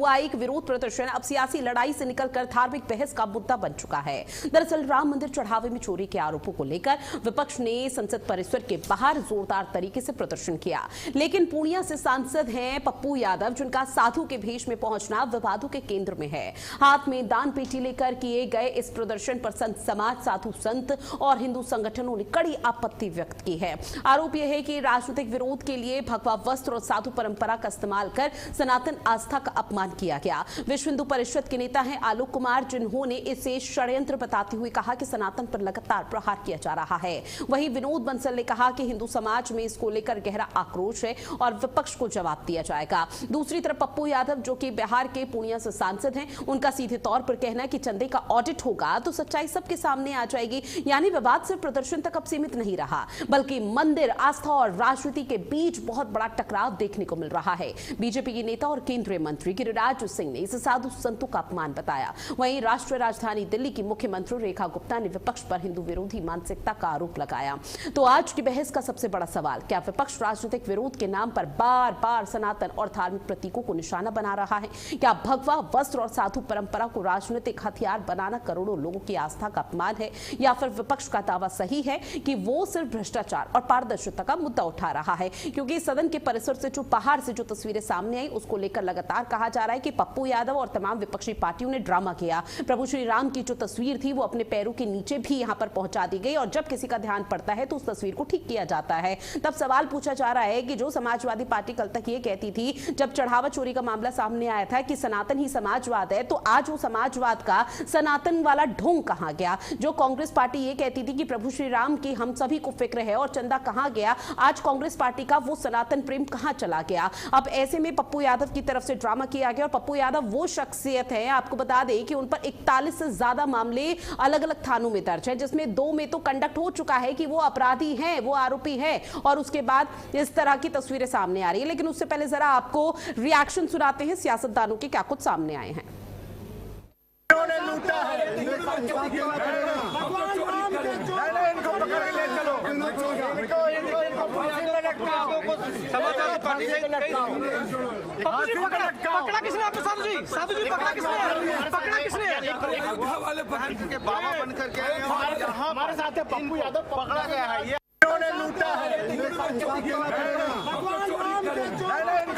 सामुदायिक विरोध प्रदर्शन अब सियासी लड़ाई से निकलकर धार्मिक बहस का मुद्दा बन चुका है। दरअसल राम मंदिर चढ़ावे में चोरी के आरोपों को लेकर विपक्ष ने संसद परिसर के बाहर जोरदार तरीके से प्रदर्शन किया, लेकिन पूर्णिया से सांसद हैं पप्पू यादव, जिनका साधु के भेष में पहुंचना विवादों के केंद्र में है। हाथ में दान पेटी लेकर किए गए इस प्रदर्शन पर संत समाज, साधु संत और हिंदू संगठनों ने कड़ी आपत्ति व्यक्त की है। आरोप यह है कि राजनीतिक विरोध के लिए भगवा वस्त्र और साधु परंपरा का इस्तेमाल कर सनातन आस्था का अपमान किया गया। विश्व हिंदू परिषद के नेता हैं आलोक कुमार, जिन्होंने इसे षड्यंत्र बताते हुए कहा कि सनातन पर लगातार प्रहार किया जा रहा है। वहीं विनोद बंसल ने कहा कि हिंदू समाज में इसको लेकर गहरा आक्रोश है और विपक्ष को जवाब दिया जाएगा। दूसरी तरफ पप्पू यादव, जो कि बिहार के पूर्णिया से सांसद हैं, उनका सीधे तौर पर कहना है कि चंदे का ऑडिट होगा तो सच्चाई सबके सामने आ जाएगी। यानी विवाद सिर्फ प्रदर्शन तक अब सीमित नहीं रहा, बल्कि मंदिर, आस्था और राजनीति के बीच बहुत बड़ा टकराव देखने को मिल रहा है। बीजेपी के नेता और केंद्रीय मंत्री गिरिराज सिंह ने इसे साधु संतों का अपमान बताया। वहीं राष्ट्रीय राजधानी दिल्ली की मुख्यमंत्री रेखा गुप्ता ने विपक्ष पर हिंदू विरोधी मानसिकता का आरोप लगाया। तो आज की बहस का सबसे बड़ा सवाल, क्या विपक्ष राजनीतिक विरोध के नाम पर बार बार सनातन और धार्मिक प्रतीकों को निशाना बना रहा है? क्या भगवा वस्त्र और साधु परंपरा को राजनीतिक हथियार बनाना करोड़ों लोगों की आस्था का अपमान है, या फिर विपक्ष का दावा सही है कि वो सिर्फ भ्रष्टाचार और पारदर्शिता का मुद्दा उठा रहा है? क्योंकि सदन के परिसर से जो बाहर से जो तस्वीरें सामने आई, उसको लेकर लगातार कहा जा रहा है कि पप्पू यादव और तमाम विपक्षी पार्टियों ने ड्रामा किया। प्रभु श्री राम की जो तस्वीर थी वो अपने पैरों के नीचे भी यहां पर पहुंचा दी गई, और जब किसी का ध्यान पड़ता है तो उस तस्वीर को ठीक किया जाता है। तब सवाल पूछा जा रहा है कि जो समाजवादी पार्टी कल तक ये कहती थी, जब चढ़ावा चोरी का मामला सामने आया था, कि सनातन ही समाजवाद है, तो आज वो समाजवाद का सनातन वाला ढोंग कहां गया? जो कांग्रेस पार्टी ये कहती थी कि प्रभु श्री राम की हम सभी को फिक्र है और चंदा कहां गया, आज कांग्रेस पार्टी का वो सनातन प्रेम कहां चला गया? अब ऐसे में पप्पू यादव की तरफ से ड्रामा किया गया, और पप्पू यादव वो शख्सियत है, आपको बता दें कि उन पर 41 से ज्यादा मामले अलग अलग थानों में दर्ज है, जिसमें 2 में तो कंडक्ट हो चुका है कि वो अपराधी हैं, वो आरोपी है, और उसके बाद इस तरह की तस्वीरें सामने आ रही है। लेकिन उससे पहले जरा आपको रिएक्शन सुनाते हैं सियासतदानों के, क्या कुछ सामने आए हैं। लूटा है, इनको पकड़ के ले चलो, पकड़ा किसने? आपको साधु जी पकड़ा किसने? पकड़ा किसने? बाबा बन करके हमारे साथ पप्पू यादव पकड़ा गया है। ये इन्होंने लूटा है, इनको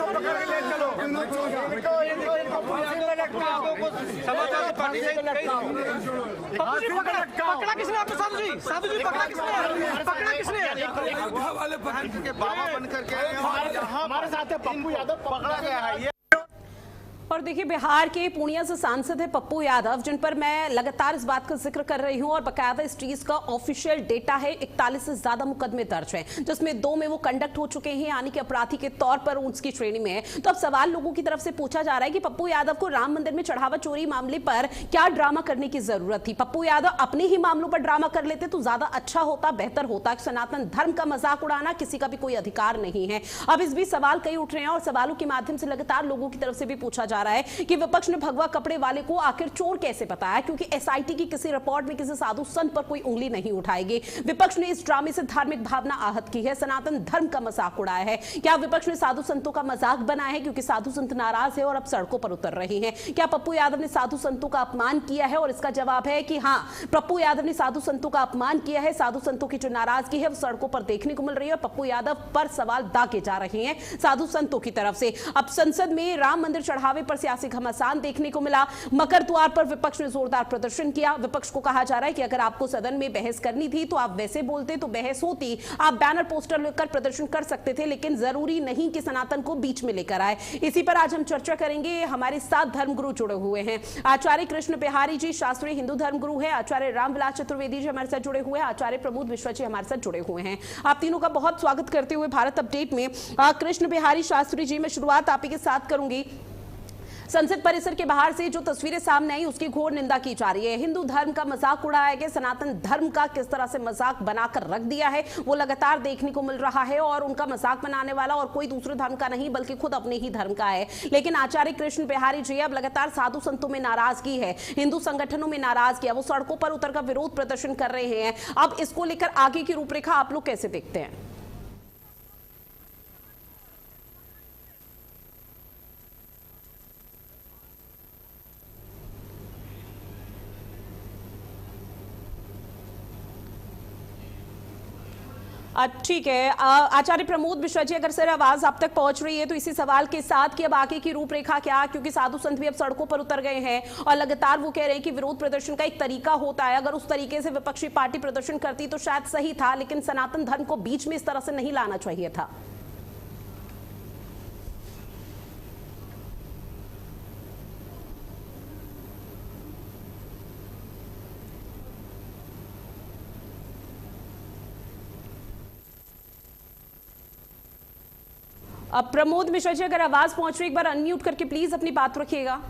पकड़ के ले चलो, पकड़ा किसने? आपको साधु जी पकड़ा किसने? बाबा बन करके हमारे साथ पप्पू यादव पकड़ा गया है। और देखिए, बिहार के पूर्णिया से सांसद है पप्पू यादव, जिन पर मैं लगातार इस बात का जिक्र कर रही हूं, और बकायदा इस चीज का ऑफिशियल डेटा है, 41 से ज्यादा मुकदमे दर्ज हैं, जिसमें 2 में वो कंडक्ट हो चुके हैं, यानी कि अपराधी के तौर पर उसकी श्रेणी में है। तो अब सवाल लोगों की तरफ से पूछा जा रहा है कि पप्पू यादव को राम मंदिर में चढ़ावा चोरी मामले पर क्या ड्रामा करने की जरूरत थी? पप्पू यादव अपने ही मामलों पर ड्रामा कर लेते तो ज्यादा अच्छा होता, बेहतर होता। सनातन धर्म का मजाक उड़ाना किसी का भी कोई अधिकार नहीं है। अब इस बीच सवाल कई उठ रहे हैं, और सवालों के माध्यम से लगातार लोगों की तरफ से भी पूछा जा रहा है कि विपक्ष ने भगवा कपड़े वाले को आखिर चोर कैसे बताया, क्योंकि एसआईटी की किसी रिपोर्ट में किसी साधु संत पर कोई उंगली नहीं उठाएगी। विपक्ष ने इस ड्रामे से धार्मिक भावना आहत की है, सनातन धर्म का मजाक उड़ाया है। क्या विपक्ष ने साधु संतों का मजाक बनाया है, क्योंकि साधु संत नाराज है और अब सड़कों पर उतर रहे हैं? क्या पप्पू यादव ने साधु संतों का अपमान किया है? और इसका जवाब है कि हां, पप्पू यादव ने साधु संतों का अपमान किया है। साधु संतों की जो नाराजगी है वो सड़कों पर देखने को मिल रही है, और पप्पू यादव पर सवाल दागे जा रहे हैं साधु संतों की तरफ से। अब संसद में राम मंदिर चढ़ावे पर सियासी घमासान देखने को मिला। मकर द्वार पर विपक्ष ने जोरदार प्रदर्शन किया। विपक्ष को कहा जा रहा है कि अगर आपको सदन में बहस करनी थी तो आप वैसे बोलते तो बहस होती, आप बैनर पोस्टर लेकर प्रदर्शन कर सकते थे, लेकिन जरूरी नहीं कि सनातन को बीच में लेकर आए। इसी पर आज हम चर्चा करेंगे। हमारे साथ धर्मगुरु जुड़े हुए हैं। आचार्य कृष्ण बिहारी जी शास्त्रीय हिंदू धर्मगुरु है, आचार्य रामविलास चतुर्वेदी जी हमारे साथ जुड़े हुए हैं, आचार्य प्रमोद विश्व जी हमारे साथ जुड़े हुए हैं। आप तीनों का बहुत स्वागत करते हुए भारत अपडेट में। कृष्ण बिहारी शास्त्री जी, मैं शुरुआत आप ही के साथ करूंगी। संसद परिसर के बाहर से जो तस्वीरें सामने आई उसकी घोर निंदा की जा रही है। हिंदू धर्म का मजाक उड़ाया गया, सनातन धर्म का किस तरह से मजाक बनाकर रख दिया है वो लगातार देखने को मिल रहा है, और उनका मजाक बनाने वाला और कोई दूसरे धर्म का नहीं बल्कि खुद अपने ही धर्म का है। लेकिन आचार्य कृष्ण बिहारी जी अब लगातार साधु संतों में नाराजगी है, हिंदू संगठनों में नाराजगी है, वो सड़कों पर उतरकर विरोध प्रदर्शन कर रहे हैं। अब इसको लेकर आगे की रूपरेखा आप लोग कैसे देखते हैं? ठीक है आचार्य प्रमोद मिश्रा जी, अगर सर आवाज आप तक पहुंच रही है तो इसी सवाल के साथ कि अब आगे की रूपरेखा क्या, क्योंकि साधु संत भी अब सड़कों पर उतर गए हैं और लगातार वो कह रहे हैं कि विरोध प्रदर्शन का एक तरीका होता है, अगर उस तरीके से विपक्षी पार्टी प्रदर्शन करती तो शायद सही था, लेकिन सनातन धर्म को बीच में इस तरह से नहीं लाना चाहिए था। अब प्रमोद मिश्रा जी, अगर आवाज पहुंच रही है एक बार अनम्यूट करके प्लीज अपनी बात रखिएगा।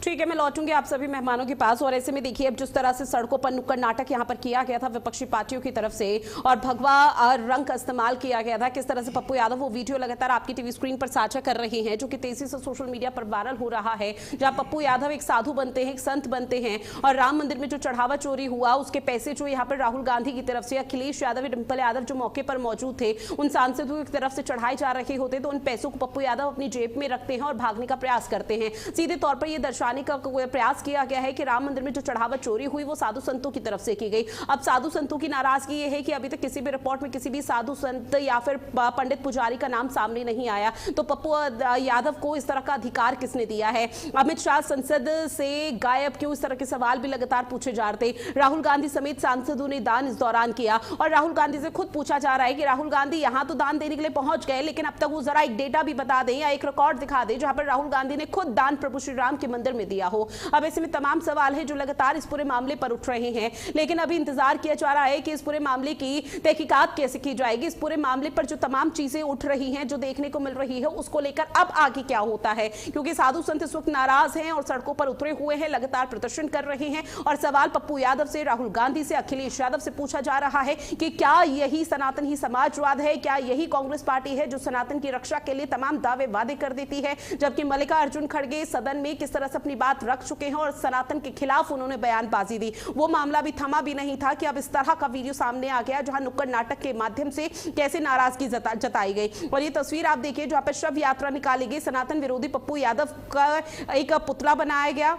ठीक है, मैं लौटूंगी आप सभी मेहमानों के पास। और ऐसे में देखिए अब जिस तरह से सड़कों पर नुक्कड़ नाटक यहां पर किया गया था विपक्षी पार्टियों की तरफ से और भगवा रंग का इस्तेमाल किया गया था, किस तरह से पप्पू यादव वो वीडियो लगातार आपकी टीवी स्क्रीन पर साझा कर रहे हैं जो कि तेजी से सोशल मीडिया पर वायरल हो रहा है, जहां पप्पू यादव एक साधु बनते हैं, एक संत बनते हैं और राम मंदिर में जो चढ़ावा चोरी हुआ उसके पैसे जो यहाँ पर राहुल गांधी की तरफ से, अखिलेश यादव, डिंपल यादव जो मौके पर मौजूद थे उन सांसदों की तरफ से चढ़ाए जा रहे होते तो उन पैसों को पप्पू यादव अपनी जेब में रखते हैं और भागने का प्रयास करते हैं। सीधे तौर पर यह दर्शाने का प्रयास किया गया है कि राम मंदिर में जो चढ़ावा चोरी हुई वो साधु संतों की तरफ से की गई। अब साधु संतों की नाराजगी ये है कि अभी तक किसी भी रिपोर्ट में किसी भी साधु संत या फिर पंडित पुजारी का नाम सामने नहीं आया, तो पप्पू यादव को इस तरह का अधिकार किसने दिया है? अमित शाह संसद से गायब क्यों, इस तरह के सवाल भी लगातार पूछे जा रहे थे। राहुल गांधी समेत सांसदों ने दान इस दौरान किया और राहुल गांधी से खुद पूछा जा रहा है कि राहुल गांधी यहां तो दान देने के लिए पहुंच गए, लेकिन अब तक वो जरा एक डेटा भी बता दें या एक रिकॉर्ड दिखा दें जहां पर राहुल गांधी ने खुद दान प्रभु श्री राम के मंदिर में दिया हो। अब ऐसे में तमाम सवाल है जो लगातार इस पूरे मामले पर उठ रहे हैं, लेकिन अभी इंतजार किया जा रहा है कि इस पूरे मामले की तहकीकात कैसे की जाएगी। इस पूरे मामले पर जो तमाम चीजें उठ रही हैं, जो देखने को मिल रही है, उसको लेकर अब आगे क्या होता है, क्योंकि साधु संत इस वक्त नाराज हैं और सड़कों पर उतरे हुए हैं, लगातार प्रदर्शन कर रहे हैं और सवाल पप्पू यादव से, राहुल गांधी से, अखिलेश यादव से पूछा जा रहा है कि क्या यही सनातन ही समाजवाद है, क्या यही कांग्रेस पार्टी है जो सनातन की रक्षा के लिए तमाम दावे वादे कर देती है, जबकि मल्लिकार्जुन खड़गे सदन में किस तरह से अपनी बात रख चुके हैं और सनातन के खिलाफ उन्होंने बयानबाजी दी। वो मामला भी थमा भी नहीं था कि अब इस तरह का वीडियो सामने आ गया जहां नुक्कड़ नाटक के माध्यम से कैसे नाराजगी जताई गई। और ये तस्वीर आप देखिए जहां पर शव यात्रा निकाली गई, सनातन विरोधी पप्पू यादव का एक पुतला बनाया गया,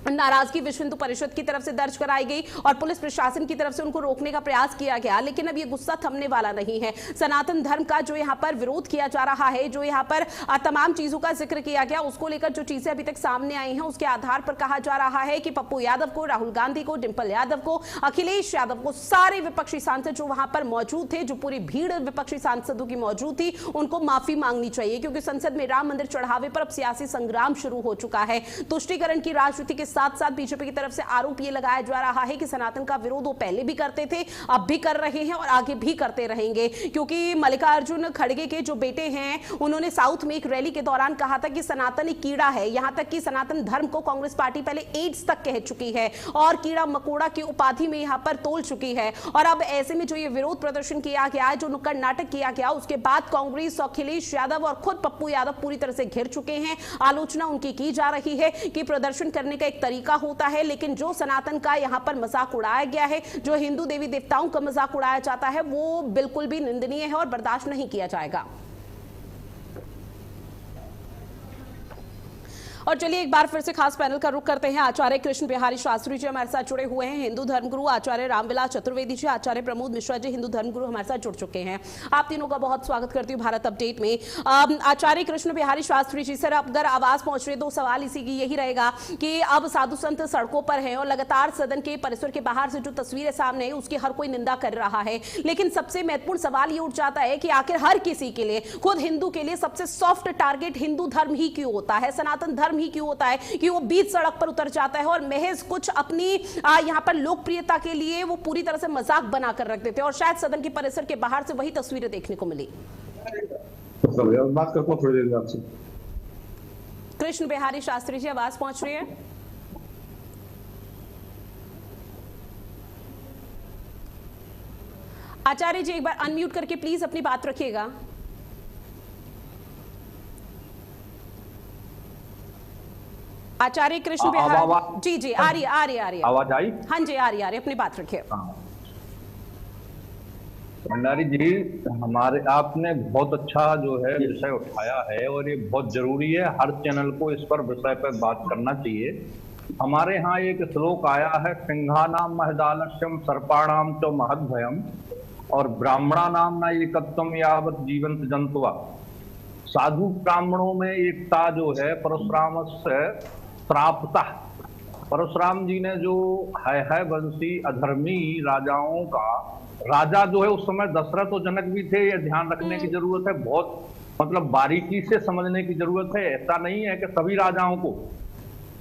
नाराजगी विश्व हिंदू परिषद की तरफ से दर्ज कराई गई और पुलिस प्रशासन की तरफ से उनको रोकने का प्रयास किया गया, लेकिन अब ये गुस्सा थमने वाला नहीं है। सनातन धर्म का जो यहाँ पर विरोध किया जा रहा है, जो यहाँ पर तमाम चीजों का जिक्र किया गया, उसको लेकर जो चीजें अभी तक सामने आई हैं उसके आधार पर कहा जा रहा है कि पप्पू यादव को, राहुल गांधी को, डिंपल यादव को, अखिलेश यादव को, सारे विपक्षी सांसद जो वहां पर मौजूद थे, जो पूरी भीड़ विपक्षी सांसदों की मौजूद थी, उनको माफी मांगनी चाहिए, क्योंकि संसद में राम मंदिर चढ़ावे पर अब सियासी संग्राम शुरू हो चुका है। तुष्टीकरण की राजनीति के साथ साथ बीजेपी की तरफ से आरोप यह लगाया जा रहा है कि सनातन का विरोध वो पहले भी करते थे, अब भी कर रहे हैं और आगे भी करते रहेंगे, क्योंकि मल्लिकार्जुन खड़गे के जो बेटे हैं उन्होंने साउथ में एक रैली के दौरान कहा था कि सनातन एक कीड़ा है, यहां तक कि सनातन धर्म को कांग्रेस पार्टी पहले एड्स तक कह चुकी है और कीड़ा मकोड़ा की उपाधि में यहां पर तोल चुकी है। और अब ऐसे में जो ये विरोध प्रदर्शन किया गया है, जो नुक्कड़ नाटक किया गया, उसके बाद कांग्रेस, अखिलेश यादव और खुद पप्पू यादव पूरी तरह से घिर चुके हैं। आलोचना उनकी की जा रही है कि प्रदर्शन करने का एक तरीका होता है, लेकिन जो सनातन का यहां पर मजाक उड़ाया गया है, जो हिंदू देवी देवताओं का मजाक उड़ाया जाता है, वो बिल्कुल भी निंदनीय है और बर्दाश्त नहीं किया जाएगा। और चलिए एक बार फिर से खास पैनल का रुख करते हैं। आचार्य कृष्ण बिहारी शास्त्री जी हमारे साथ जुड़े हुए हैं, हिंदू धर्मगुरु आचार्य रामविलास चतुर्वेदी जी, आचार्य प्रमोद मिश्रा जी हिंदू धर्मगुरु हमारे साथ जुड़ चुके हैं। आप तीनों का बहुत स्वागत करती हूँ भारत अपडेट में। आचार्य कृष्ण बिहारी शास्त्री जी, सर अगर आवाज पहुंच रही है तो सवाल इसी की यही रहेगा कि अब साधु संत सड़कों पर हैं और लगातार सदन के परिसर के बाहर से जो तस्वीरें सामने है उसकी हर कोई निंदा कर रहा है, लेकिन सबसे महत्वपूर्ण सवाल ये उठ जाता है कि आखिर हर किसी के लिए, खुद हिंदू के लिए सबसे सॉफ्ट टारगेट हिंदू धर्म ही क्यों होता है, सनातन धर्म ही क्यों होता है कि वो बीच सड़क पर उतर जाता है और महज कुछ अपनी यहां पर लोकप्रियता के लिए वो पूरी तरह से मजाक बनाकर रख देते हैं। और शायद सदन के परिसर के बाहर से वही तस्वीरें देखने को मिली। बात करता हूं थोड़ी देर आपसे। कृष्ण बिहारी शास्त्री जी आवाज पहुंच रही है? आचार्य जी एक बार अनम्यूट करके प्लीज अपनी बात रखिएगा। आचार्य कृष्ण बिहारी जी जी आ रही है आवाज आई? हाँ जी आ रही अपनी बात रखिए। भंडारी जी, हमारे आपने बहुत अच्छा जो है विषय उठाया है और ये बहुत जरूरी है, हर चैनल को इस पर विषय पर बात करना चाहिए। हमारे यहाँ एक श्लोक आया है, सिंहानाम महदालस्यम सर्पाणाम च महद्भयम और ब्राह्मणानाम न एकत्वम यावत जीवंत जंतुआ। साधु ब्राह्मणों में एकता जो है परशुराम से प्राप्ता। परशुराम जी ने जो है वंशी अधर्मी राजाओं का राजा जो है उस समय दशरथ और जनक भी थे, ये ध्यान रखने की जरूरत है, बहुत मतलब बारीकी से समझने की जरूरत है। ऐसा नहीं है कि सभी राजाओं को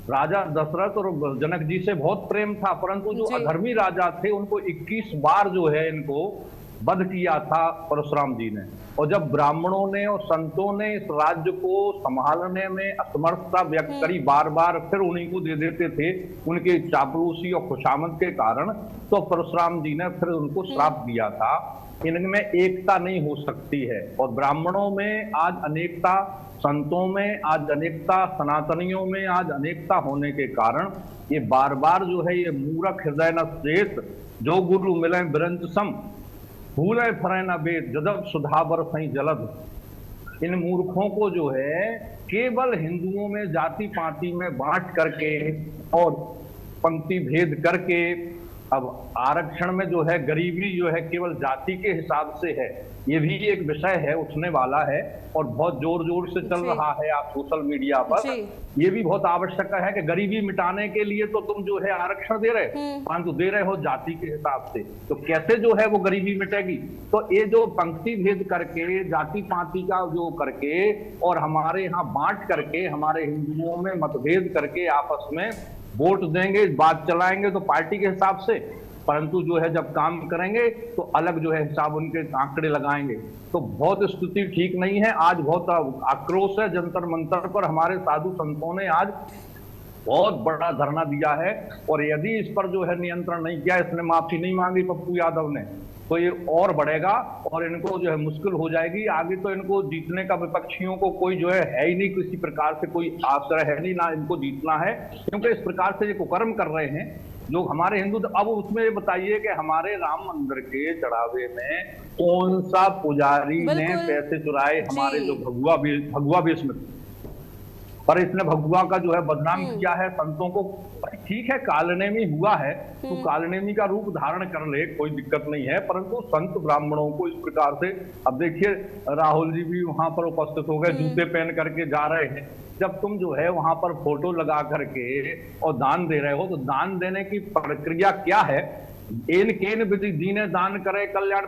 राजा दशरथ और जनक जी से बहुत प्रेम था, परंतु जो अधर्मी राजा थे उनको 21 बार जो है इनको वध किया था परशुराम जी ने। और जब ब्राह्मणों ने और संतों ने इस राज्य को संभालने में असमर्थता व्यक्त करी, बार बार फिर उन्हीं को दे देते थे उनके चापलूसी और खुशामद के कारण, तो परशुराम जी ने फिर उनको श्राप दिया था। इनमें एकता नहीं हो सकती है। और ब्राह्मणों में आज अनेकता, संतों में आज अनेकता, सनातनियों में आज अनेकता होने के कारण ये बार बार जो है ये मूर्ख हृदय न शेष, जो गुरु मिले बिरंज सम, भूले फरे न वेद, जदब सुधावर सही जलद। इन मूर्खों को जो है केवल हिंदुओं में जाति पाति में बांट करके और पंक्ति भेद करके, अब आरक्षण में जो है गरीबी जो है केवल जाति के हिसाब से है, ये भी एक विषय है, उठने वाला है और बहुत जोर जोर से चल रहा है आप सोशल मीडिया पर। ये भी बहुत आवश्यक है कि गरीबी मिटाने के लिए तो तुम जो है आरक्षण दे रहे, परंतु दे रहे हो जाति के हिसाब से, तो कैसे जो है वो गरीबी मिटेगी। तो ये जो पंक्ति भेद करके, जाति पाति का जो करके और हमारे यहाँ बांट करके, हमारे हिंदुओं में मतभेद करके आपस में वोट देंगे, बात चलाएंगे तो पार्टी के हिसाब से, परंतु जो है जब काम करेंगे तो अलग जो है हिसाब उनके आंकड़े लगाएंगे। तो बहुत स्थिति ठीक नहीं है। आज बहुत आक्रोश है, जंतर मंतर पर हमारे साधु संतों ने आज बहुत बड़ा धरना दिया है और यदि इस पर जो है नियंत्रण नहीं किया, इसने माफी नहीं मांगी पप्पू यादव ने, तो ये और बढ़ेगा और इनको जो है मुश्किल हो जाएगी आगे। तो इनको जीतने का विपक्षियों को कोई जो है ही नहीं, किसी प्रकार से कोई आश्रय है नहीं, ना इनको जीतना है, क्योंकि इस प्रकार से ये कुकर्म कर रहे हैं जो हमारे हिंदू। अब उसमें ये बताइए कि हमारे राम मंदिर के चढ़ावे में कौन सा पुजारी ने पैसे चुराए? हमारे जो भगुआ बेश में, पर इसने भगुआ का जो है बदनाम किया है संतों को। ठीक है, कालनेमी हुआ है तो कालनेमी का रूप धारण कर ले, कोई दिक्कत नहीं है, परंतु संत ब्राह्मणों को इस प्रकार से, अब देखिए राहुल जी भी वहां पर उपस्थित हो गए, जूते पहन करके जा रहे हैं। जब तुम जो है वहां पर फोटो लगा करके और दान दे रहे हो, तो दान देने की प्रक्रिया क्या है? एन केन विधि दीने दान करे कल्याण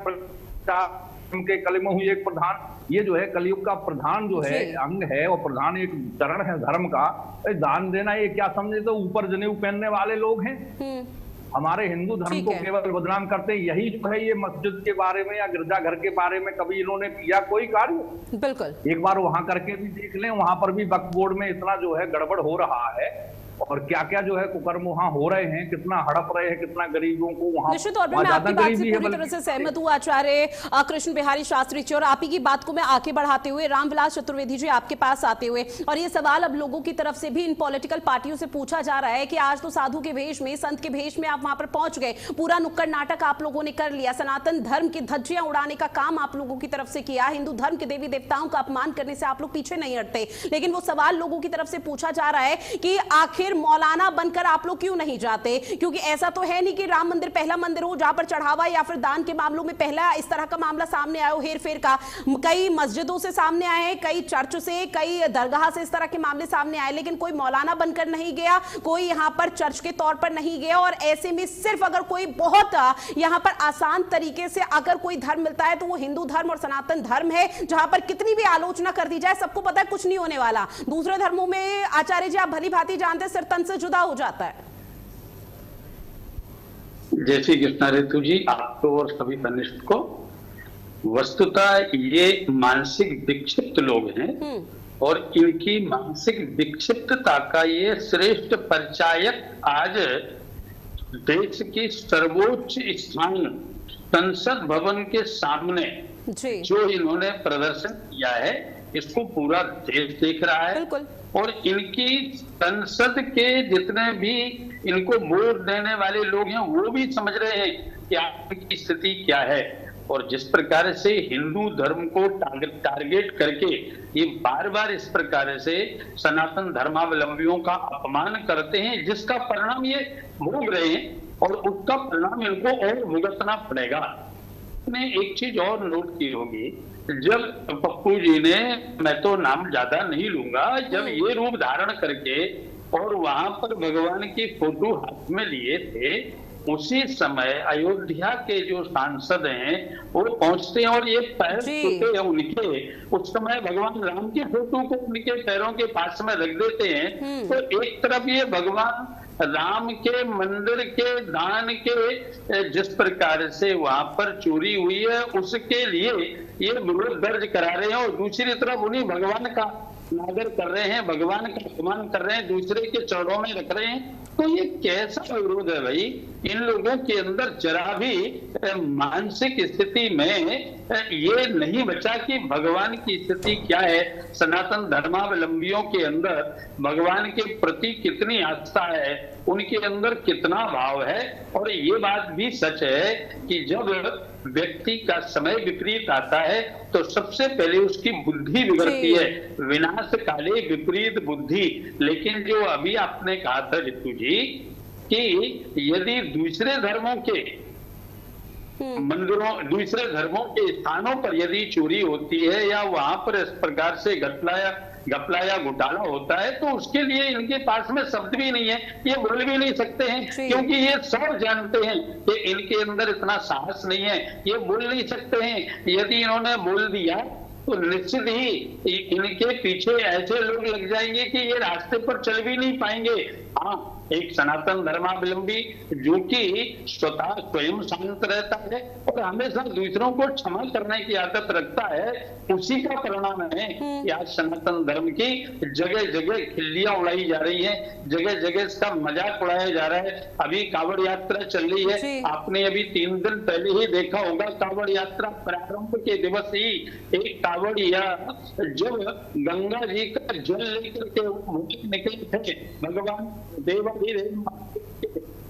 के कलिमो हुई एक प्रधान, ये जो है कलयुग का प्रधान जो है अंग है और प्रधान एक चरण है धर्म का। दान देना ये क्या समझे, तो ऊपर जनेऊ पहनने वाले लोग हैं। हमारे हिंदू धर्म को केवल बदनाम करते हैं। यही जो है ये मस्जिद के बारे में या गिरजाघर के बारे में कभी इन्होंने किया कोई कार्य? बिल्कुल, एक बार वहां करके भी देख लें, वहां पर भी वक्फ बोर्ड में इतना जो है गड़बड़ हो रहा है और क्या क्या जो है कुकर्म वहां हो रहे हैं, कितना हड़प रहे हैं, कितना गरीबों को वहां। निश्चित तौर पर मैं आपकी बात से पूरी तरह से सहमत हूँ आचार्य कृष्ण बिहारी शास्त्री जी, और आप ही की बात को मैं आगे बढ़ाते हुए रामविलास चतुर्वेदी जी आपके पास आते हुए, और ये सवाल अब लोगों की तरफ से भी इन पॉलिटिकल पार्टियों से पूछा जा रहा है कि आज तो साधु के भेष में, संत के भेष में आप वहां पर पहुंच गए, पूरा नुक्कड़ नाटक आप लोगों ने कर लिया, सनातन धर्म की धज्जियां उड़ाने का काम आप लोगों की तरफ से किया, हिंदू धर्म के देवी देवताओं का अपमान करने से आप लोग पीछे नहीं हटते। लेकिन वो सवाल लोगों की तरफ से पूछा जा रहा है कि आखिर मौलाना बनकर आप लोग क्यों नहीं जाते? क्योंकि ऐसा तो है नहीं कि राम मंदिर पहला मंदिर हो जहां पर चढ़ावा या फिर दान के मामलों में पहला इस तरह का मामला सामने आया हो, हेर फेर का। कई मस्जिदों से सामने आए हैं, कई चर्च से, कई दरगाह से इस तरह के मामले सामने आए, लेकिन कोई मौलाना बनकर नहीं गया, कोई यहां पर चर्च के तौर पर नहीं गया। और ऐसे में सिर्फ अगर कोई बहुत यहां पर आसान तरीके से अगर कोई धर्म मिलता है तो वो हिंदू धर्म और सनातन धर्म है, जहां पर कितनी भी आलोचना कर दी जाए सबको पता है कुछ नहीं होने वाला। दूसरे धर्मों में आचार्य जी आप भली भांति जानते, सिर तन से जुदा हो जाता है। जय श्री कृष्ण ऋतु जी, आपको और सभी कनिष्ठ को। वस्तुतः ये मानसिक विक्षिप्त लोग हैं और इनकी मानसिक विक्षिप्तता का ये श्रेष्ठ परिचायक आज देश की सर्वोच्च स्थान संसद भवन के सामने जो इन्होंने प्रदर्शन किया है, इसको पूरा देश देख रहा है। और इनकी संसद के जितने भी इनको वोट देने वाले लोग हैं वो भी समझ रहे हैं कि आपकी स्थिति क्या है। और जिस प्रकार से हिंदू धर्म को टारगेट करके ये बार बार इस प्रकार से सनातन धर्मावलंबियों का अपमान करते हैं, जिसका परिणाम ये भोग रहे हैं और उसका परिणाम इनको और भुगतना पड़ेगा। मैं एक चीज और नोट की होगी, जब पप्पू जी ने, मैं तो नाम ज्यादा नहीं लूंगा, जब ये रूप धारण करके और वहां पर भगवान की फोटो हाथ में लिए थे, उसी समय अयोध्या के जो सांसद हैं वो पहुंचते हैं और ये पैर छूते हैं उनके, उस समय भगवान राम की फोटो को उनके पैरों के पास में रख देते हैं। तो एक तरफ ये भगवान राम के मंदिर के दान के जिस प्रकार से वहां पर चोरी हुई है उसके लिए ये विरोध दर्ज करा रहे हैं, और दूसरी तरफ उन्हीं भगवान का अनादर कर रहे हैं, भगवान का अपमान कर रहे हैं, दूसरे के चरणों में रख रहे हैं। तो ये कैसा विरोध है भाई? इन लोगों के अंदर जरा भी मानसिक स्थिति में ये नहीं बचा कि भगवान की स्थिति क्या है, सनातन धर्मावलंबियों के अंदर भगवान के प्रति कितनी आस्था है, उनके अंदर कितना भाव है। और ये बात भी सच है कि जब व्यक्ति का समय विपरीत आता है तो सबसे पहले उसकी बुद्धि बिगड़ती है, विनाश काले विपरीत बुद्धि। लेकिन जो अभी आपने कहा था रितु जी कि यदि दूसरे धर्मों के मंदिरों, दूसरे धर्मों के स्थानों पर यदि चोरी होती है या वहां पर इस प्रकार से घपला या घोटाला होता है तो उसके लिए इनके पास में शब्द भी नहीं है, ये बोल भी नहीं सकते हैं, क्योंकि ये सब जानते हैं कि इनके अंदर इतना साहस नहीं है, ये बोल नहीं सकते हैं। यदि इन्होंने बोल दिया तो निश्चित ही इनके पीछे ऐसे लोग लग जाएंगे कि ये रास्ते पर चल भी नहीं पाएंगे। हाँ, एक सनातन धर्मावलंबी जो कि स्वतः स्वयं शांत रहता है और हमेशा दूसरों को क्षमा करने की आदत रखता है, उसी का परिणाम है कि आज सनातन धर्म की जगह जगह खिल्लियां उड़ाई जा रही हैं, जगह जगह इसका मजाक उड़ाया जा रहा है। अभी कांवड़ यात्रा चल रही है, आपने अभी 3 दिन पहले ही देखा होगा, कांवड़ यात्रा प्रारंभ के दिवस ही एक कांवड़िया जब गंगा जी का जल लेकर के निकले थे भगवान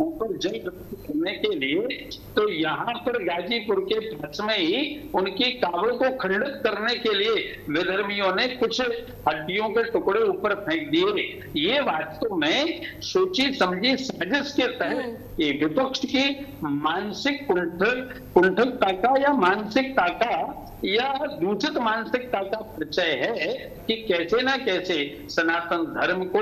ऊपर जल करने के लिए, तो यहाँ पर गाजीपुर के पास में ही उनकी कावड़ को खंडित करने के लिए विधर्मियों ने कुछ हड्डियों के टुकड़े ऊपर फेंक दिए। ये वास्तव में सोची समझी साजिश के तहत ये विपक्ष की मानसिक कुंठकता का या मानसिकता का या दूषित मानसिकता का परिचय है कि कैसे ना कैसे सनातन धर्म को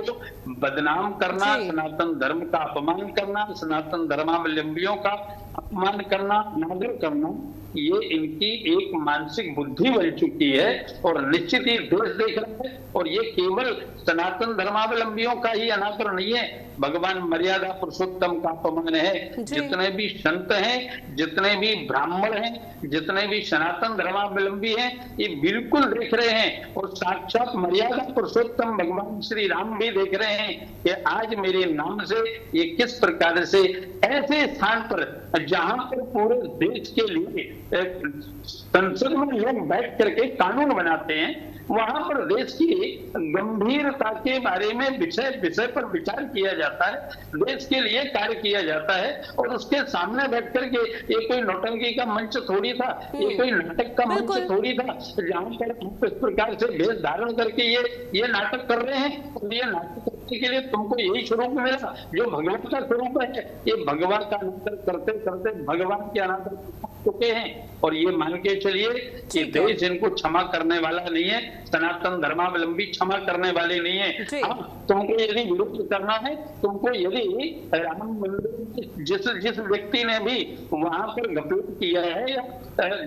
बदनाम करना, सनातन धर्म का अपमान करना, सनातन धर्मावलंबियों का अपमान करना, अनादर करना, ये इनकी एक मानसिक बुद्धि बन चुकी है और निश्चित ही देश देख रहा है। और ये केवल सनातन धर्मावलंबियों का ही अनादर नहीं है, भगवान मर्यादा पुरुषोत्तम का अपमान है। जितने भी संत हैं, जितने भी ब्राह्मण हैं, जितने भी सनातन धर्मावलंबी हैं, ये बिल्कुल देख रहे हैं और साक्षात मर्यादा पुरुषोत्तम भगवान श्री राम भी देख रहे हैं कि आज मेरे नाम से ये किस प्रकार से ऐसे स्थान पर जहां पर पूरे देश के लिए संसद में लोग बैठ करके कानून बनाते हैं, वहां पर देश की गंभीरता के बारे में विषय पर विचार किया जाता है, देश के लिए कार्य किया जाता है, और उसके सामने बैठ करके ये कोई नौटंकी का मंच थोड़ी था, ये कोई नाटक का मंच थोड़ी था जहां पर इस प्रकार से भेष धारण करके ये नाटक कर रहे हैं। और ये नाटक करने के लिए तुमको यही स्वरूप मिला जो भगवान का स्वरूप है। ये भगवान का अनादर करते करते भगवान के अनादर चुके हैं, और ये मान के चलिए कि देश इनको क्षमा करने वाला नहीं है, सनातन धर्मावलंबी क्षमा करने वाले नहीं है। हाँ, तुमको यदि विरोध करना है, तुमको यदि राम मंदिर जिस व्यक्ति ने भी वहां पर घपला किया है या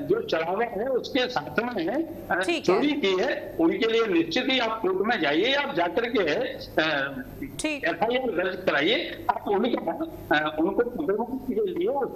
जो चढ़ावा है उसके साथ में चोरी की है, उनके लिए निश्चित ही आप कोर्ट में जाइए, आप जाकर के FIR दर्ज कराइए, आप उनको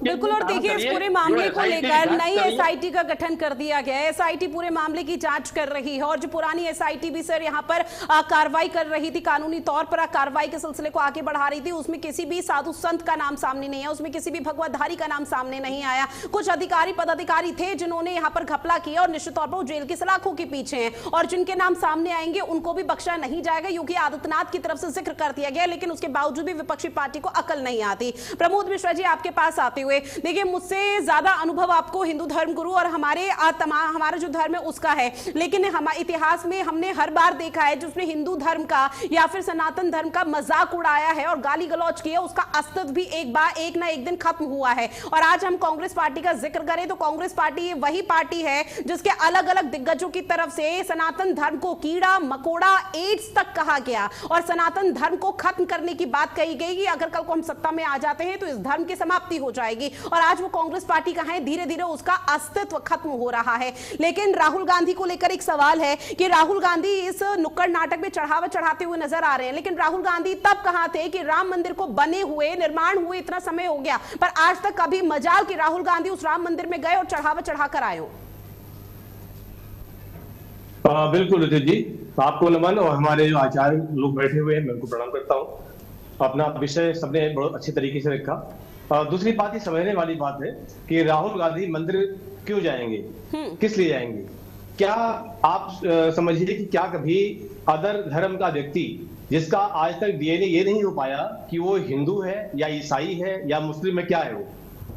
बिल्कुल। और देखिए इस पूरे मामले को लेकर नई SIT का गठन कर दिया गया है, SIT पूरे मामले की जांच कर रही है, और जो पुरानी SIT भी सर यहाँ पर कार्रवाई कर रही थी, कानूनी तौर पर कार्रवाई के सिलसिले को आगे बढ़ा रही थी, उसमें किसी भी साधु संत का नाम सामने नहीं है, उसमें किसी भी भगवतधारी का नाम सामने नहीं आया। कुछ अधिकारी पदाधिकारी थे जिन्होंने यहाँ पर घपला किया और निश्चित तौर पर वो जेल की सलाखों के पीछे हैं, और जिनके नाम सामने आएंगे उनको भी बख्शा नहीं जाएगा। योगी आदित्यनाथ की तरफ से जिक्र कर दिया गया, लेकिन उसके बावजूद भी विपक्षी पार्टी को अकल नहीं आती। प्रमोद मिश्रा जी, आपके पास आते हुए देखिए, मुझसे ज्यादा अनुभव अनुभव आपको हिंदू धर्म गुरु और हमारा जो धर्म है उसका है, लेकिन हमारे इतिहास में हमने हर बार देखा है जिसने हिंदू धर्म का या फिर सनातन धर्म का मजाक उड़ाया है और गाली गलौज किया, उसका अस्तित्व भी एक ना एक दिन खत्म हुआ है। और आज हम कांग्रेस पार्टी का जिक्र करें तो कांग्रेस पार्टी वही पार्टी है जिसके अलग अलग दिग्गजों की तरफ से सनातन धर्म को कीड़ा मकोड़ा एड्स तक कहा गया और सनातन धर्म को खत्म करने की बात कही गई कि अगर कल को हम सत्ता में आ जाते हैं तो इस धर्म की समाप्ति हो जाएगी। और आज वो कांग्रेस पार्टी कहां है, धीरे धीरे उसका अस्तित्व खत्म हो रहा है। लेकिन राहुल गांधी को लेकर एक सवाल है कि राहुल गांधी इस नुक्कड़ नाटक में चढ़ावा चढ़ाते हुए नजर आ रहे हैं, लेकिन राहुल गांधी तब कहां थे कि राम मंदिर को बने हुए निर्माण हुए इतना समय हो गया, पर आज तक कभी मजाल कि राहुल गांधी उस राम मंदिर में गए और चढ़ावा चढ़ाकर आए हो। बिल्कुल ऋतु जी, आपको नमन और हमारे जो आचार्य लोग बैठे हुए हैं मैं उनको प्रणाम करता हूं। अपना विषय सबने बहुत अच्छे तरीके से रखा। दूसरी बात ये समझने वाली बात है कि राहुल गांधी मंदिर क्यों जाएंगे, किस लिए जाएंगे? क्या आप समझिए कि क्या कभी अदर धर्म का व्यक्ति जिसका आज तक डीएनए ये नहीं हो पाया कि वो हिंदू है या ईसाई है या मुस्लिम है, क्या है वो,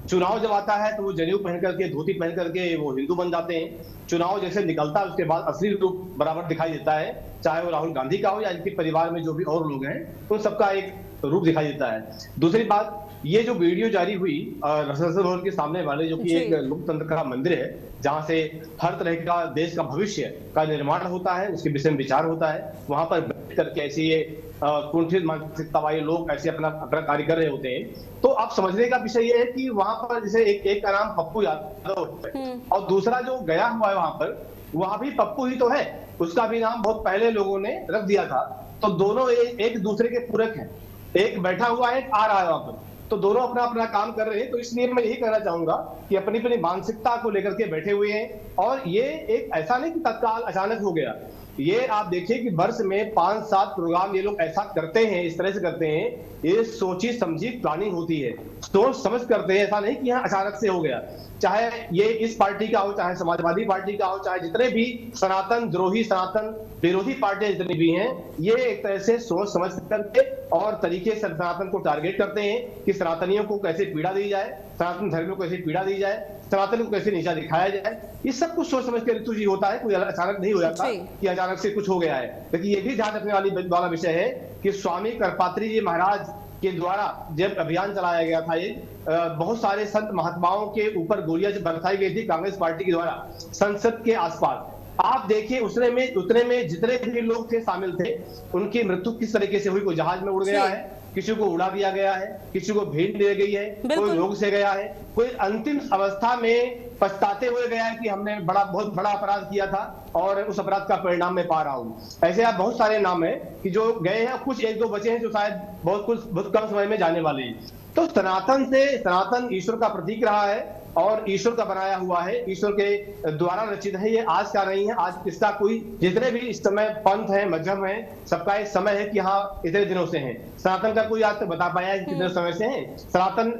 चुनाव जब आता है तो वो जनेऊ पहन करके धोती पहन करके वो हिंदू बन जाते हैं। चुनाव जैसे निकलता है उसके बाद असली रूप बराबर दिखाई देता है, चाहे वो राहुल गांधी का हो या इनके परिवार में जो भी और लोग हैं उन सबका एक रूप दिखाई देता है। दूसरी बात, ये जो वीडियो जारी हुई संसद भवन के सामने वाले जो कि एक लोकतंत्र का मंदिर है जहां से हर तरह का देश का भविष्य का निर्माण होता है, उसके विषय में विचार होता है, वहां पर बैठ करके ऐसे ये कुंठित मानसिकता वाले लोग ऐसे अपना कार्य कर रहे होते हैं। तो आप समझने का विषय ये है कि वहां पर जैसे एक का नाम पप्पू यादव है और दूसरा जो गया हुआ है वहां पर, वहां भी पप्पू ही तो है, उसका भी नाम बहुत पहले लोगों ने रख दिया था। तो दोनों एक दूसरे के पूरक हैं, एक बैठा हुआ है एक आ रहा है वहां पर, तो दोनों अपना अपना काम कर रहे हैं। तो इसलिए मैं यही कहना चाहूंगा कि अपनी अपनी मानसिकता को लेकर के बैठे हुए हैं और ये एक ऐसा नहीं कि तत्काल अचानक हो गया। ये आप देखिए कि वर्ष में 5-7 प्रोग्राम ये लोग ऐसा करते हैं, इस तरह से करते हैं, ये सोची समझी प्लानिंग होती है, सोच समझ करते हैं, ऐसा नहीं कि यहाँ अचानक से हो गया। चाहे ये इस पार्टी का हो, चाहे समाजवादी पार्टी का हो, चाहे जितने भी सनातन द्रोही सनातन विरोधी पार्टियां जितनी भी हैं, ये एक तरह से सोच समझ करके और तरीके से सनातन को टारगेट करते हैं कि सनातनियों को कैसे पीड़ा दी जाए, सनातन धर्म को कैसे पीड़ा दी जाए, सनातन को कैसे नीचा दिखाया जाए। ये सब कुछ सोच समझ के ऋतु जी होता है, कोई अचानक नहीं हो जाता कि अचानक से कुछ हो गया है। लेकिन ये भी ध्यान रखने वाला विषय है कि स्वामी करपात्री जी महाराज के द्वारा जब अभियान चलाया गया था, ये बहुत सारे संत महात्माओं के ऊपर गोलियां बरसाई गई थी कांग्रेस पार्टी के द्वारा संसद के आसपास। आप देखिए उतने में जितने भी लोग थे शामिल थे, उनकी मृत्यु किस तरीके से हुई। कोई जहाज में उड़ गया है, किसी को उड़ा दिया गया है, किसी को भीड़ ले गई है, कोई रोग से गया है, कोई अंतिम अवस्था में पछताते हुए गया है कि हमने बहुत बड़ा अपराध किया था और उस अपराध का परिणाम मैं पा रहा हूं। ऐसे आप बहुत सारे नाम है कि जो गए हैं, कुछ एक दो बचे हैं जो शायद बहुत कम समय में जाने वाले हैं। तो सनातन ईश्वर का प्रतीक रहा है और ईश्वर का बनाया हुआ है, ईश्वर के द्वारा रचित है। ये आज का नहीं है, आज इसका कोई जितने भी इस समय पंथ है, मजहब है, सबका एक समय है कि हाँ इतने दिनों से है। सनातन का कोई आज तक बता पाया है कितने समय से है। सनातन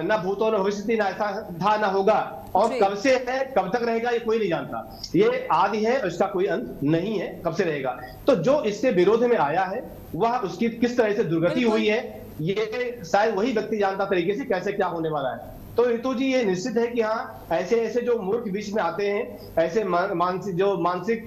न भूतो न भविष्यति, न ऐसा था न होगा, और कब से है कब तक रहेगा ये कोई नहीं जानता। ये आदि है और इसका कोई अंत नहीं है, कब से रहेगा। तो जो इससे विरोध में आया है वह उसकी किस तरह से दुर्गति हुई है, ये शायद वही व्यक्ति जानता तरीके से कैसे क्या होने वाला है। तो ऋतु जी ये निश्चित है कि हाँ ऐसे जो मूर्ख बीच में आते हैं, ऐसे मानसिक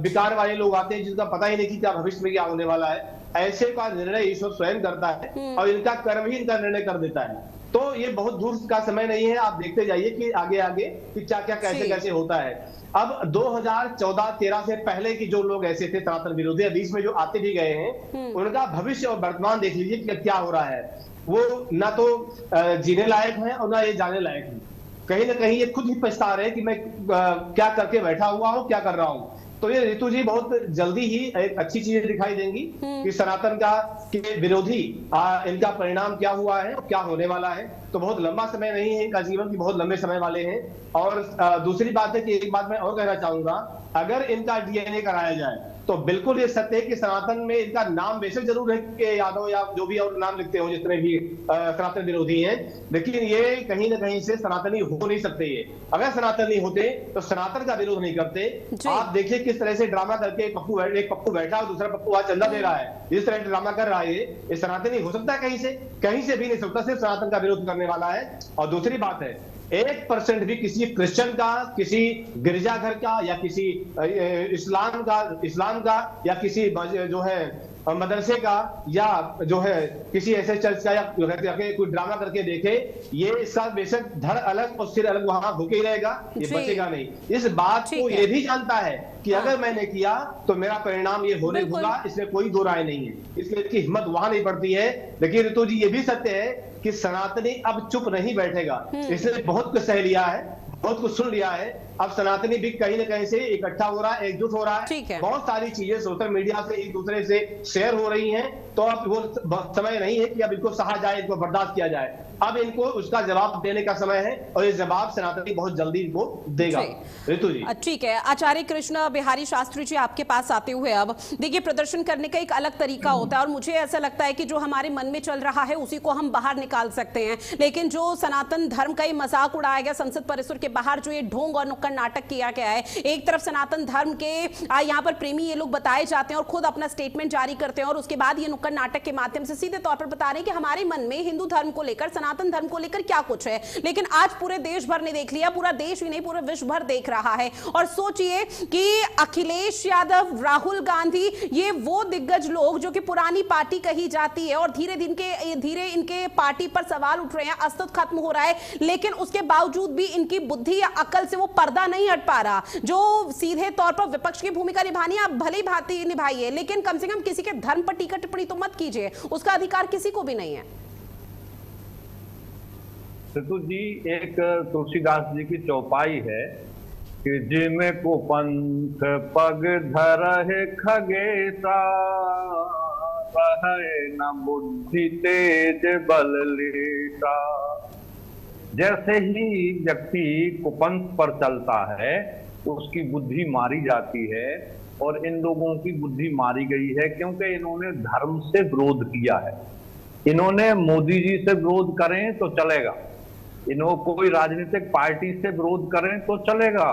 विकार वाले लोग आते हैं जिनका पता ही नहीं कि क्या भविष्य में क्या होने वाला है, ऐसे का निर्णय ईश्वर स्वयं करता है और इनका कर्म ही इनका निर्णय कर देता है। तो ये बहुत दूर का समय नहीं है, आप देखते जाइए कि आगे कि क्या क्या कैसे होता है। अब 2014-13 से पहले की जो लोग ऐसे थे सनातन विरोधी, बीच में जो आते भी गए हैं, उनका भविष्य और वर्तमान देख लीजिए कि क्या हो रहा है। वो ना तो जीने लायक है और ना ये जाने लायक है। कहीं ना कहीं ये खुद ही पछता रहे कि मैं क्या करके बैठा हुआ हूँ, क्या कर रहा हूँ। तो ये ऋतु जी बहुत जल्दी ही एक अच्छी चीजें दिखाई देंगी कि सनातन के विरोधी इनका परिणाम क्या हुआ है और क्या होने वाला है। तो बहुत लंबा समय नहीं है, इनका जीवन भी बहुत लंबे समय वाले हैं। और दूसरी बात है कि एक बात मैं और कहना चाहूंगा, अगर इनका डीएनए कराया जाए तो बिल्कुल ये सत्य है कि सनातन में इनका नाम वैसे जरूर है कि यादव या जो भी और नाम लिखते हो जितने भी सनातन विरोधी हैं, लेकिन ये कहीं ना कहीं से सनातनी हो नहीं सकते। ये अगर सनातनी होते तो सनातन का विरोध नहीं करते। आप देखिए किस तरह से ड्रामा करके एक पप्पू बैठा और दूसरा पप्पू आज चंदा दे रहा है, जिस तरह ड्रामा कर रहा है ये सनातनी हो सकता है कहीं से भी नहीं सकता, सिर्फ सनातन का विरोध करने वाला है। और दूसरी बात है 1% भी किसी क्रिश्चियन का, किसी गिरजाघर का, या किसी इस्लाम का या किसी जो है मदरसे का, या जो है किसी ऐसे चर्च का, या कोई ड्रामा करके देखे, ये इसका बेशक धड़ अलग और सिर अलग वहां भूखे ही रहेगा, ये बचेगा नहीं। इस बात को ये भी जानता है कि अगर मैंने किया तो मेरा परिणाम ये होने होगा, इसमें कोई दो राय नहीं है। इसलिए इसकी हिम्मत वहां नहीं पड़ती है। लेकिन ऋतु जी, ये भी सत्य है कि सनातनी अब चुप नहीं बैठेगा। इसने बहुत कुछ सह लिया है, बहुत कुछ सुन लिया है। अब सनातनी भी कहीं न कहीं से इकट्ठा हो रहा है, एकजुट हो रहा है। बहुत सारी चीजें सोशल मीडिया से एक दूसरे से शेयर हो रही हैं। तो अब वो समय नहीं है कि अब इनको सहा जाए, इनको बर्दाश्त किया जाए। अब इनको उसका जवाब देने का समय है, और ये जवाब सनातनी बहुत जल्दी इनको देगा। ऋतु जी, ठीक है। आचार्य कृष्ण बिहारी शास्त्री जी, आपके पास आते हुए, अब देखिए, प्रदर्शन करने का एक अलग तरीका होता है, और मुझे ऐसा लगता है कि जो हमारे मन में चल रहा है उसी को हम बाहर निकाल सकते हैं। लेकिन जो सनातन धर्म का ही मजाक उड़ाया गया संसद परिसर के बाहर, जो ये ढोंग और नुक्कड़ नाटक किया गया है, एक तरफ सनातन धर्म के यहाँ पर प्रेमी ये लोग बताए जाते हैं और खुद अपना स्टेटमेंट जारी करते हैं, और उसके बाद ये नुक्कड़ नाटक के माध्यम से सीधे तौर पर बता रहे हैं कि हमारे मन में हिंदू धर्म को लेकर, सनातन धर्म को लेकर क्या कुछ है। लेकिन आज पूरे देश भर ने देख लिया, पूरा देश ही नहीं पूरा विश्व भर देख रहा है। और सोचिए कि अखिलेश यादव, राहुल गांधी, ये वो दिग्गज लोग जो कि पुरानी पार्टी कही जाती है, और धीरे धीरे इनके पार्टी पर सवाल उठ रहे हैं, अस्तित्व खत्म हो रहा है, लेकिन उसके बावजूद भी इनकी बुद्धि या अकल से वो पर्दा नहीं हट पा रहा। जो सीधे तौर पर विपक्ष की भूमिका निभानी है, आप भले ही भांति निभाइए, लेकिन कम से कम किसी के धर्म पर टीका टिप्पणी तो मत कीजिए, उसका अधिकार किसी को भी नहीं है। ऋतु जी, एक तुलसीदास जी की चौपाई है कि जिमे को पंथ पग धरहे खगेसा, रहे न बुद्धि तेज बल लेसा। जैसे ही व्यक्ति कुपंथ पर चलता है उसकी बुद्धि मारी जाती है, और इन लोगों की बुद्धि मारी गई है क्योंकि इन्होंने धर्म से विरोध किया है। इन्होंने मोदी जी से विरोध करें तो चलेगा, इन्होंने कोई राजनीतिक पार्टी से विरोध करें तो चलेगा,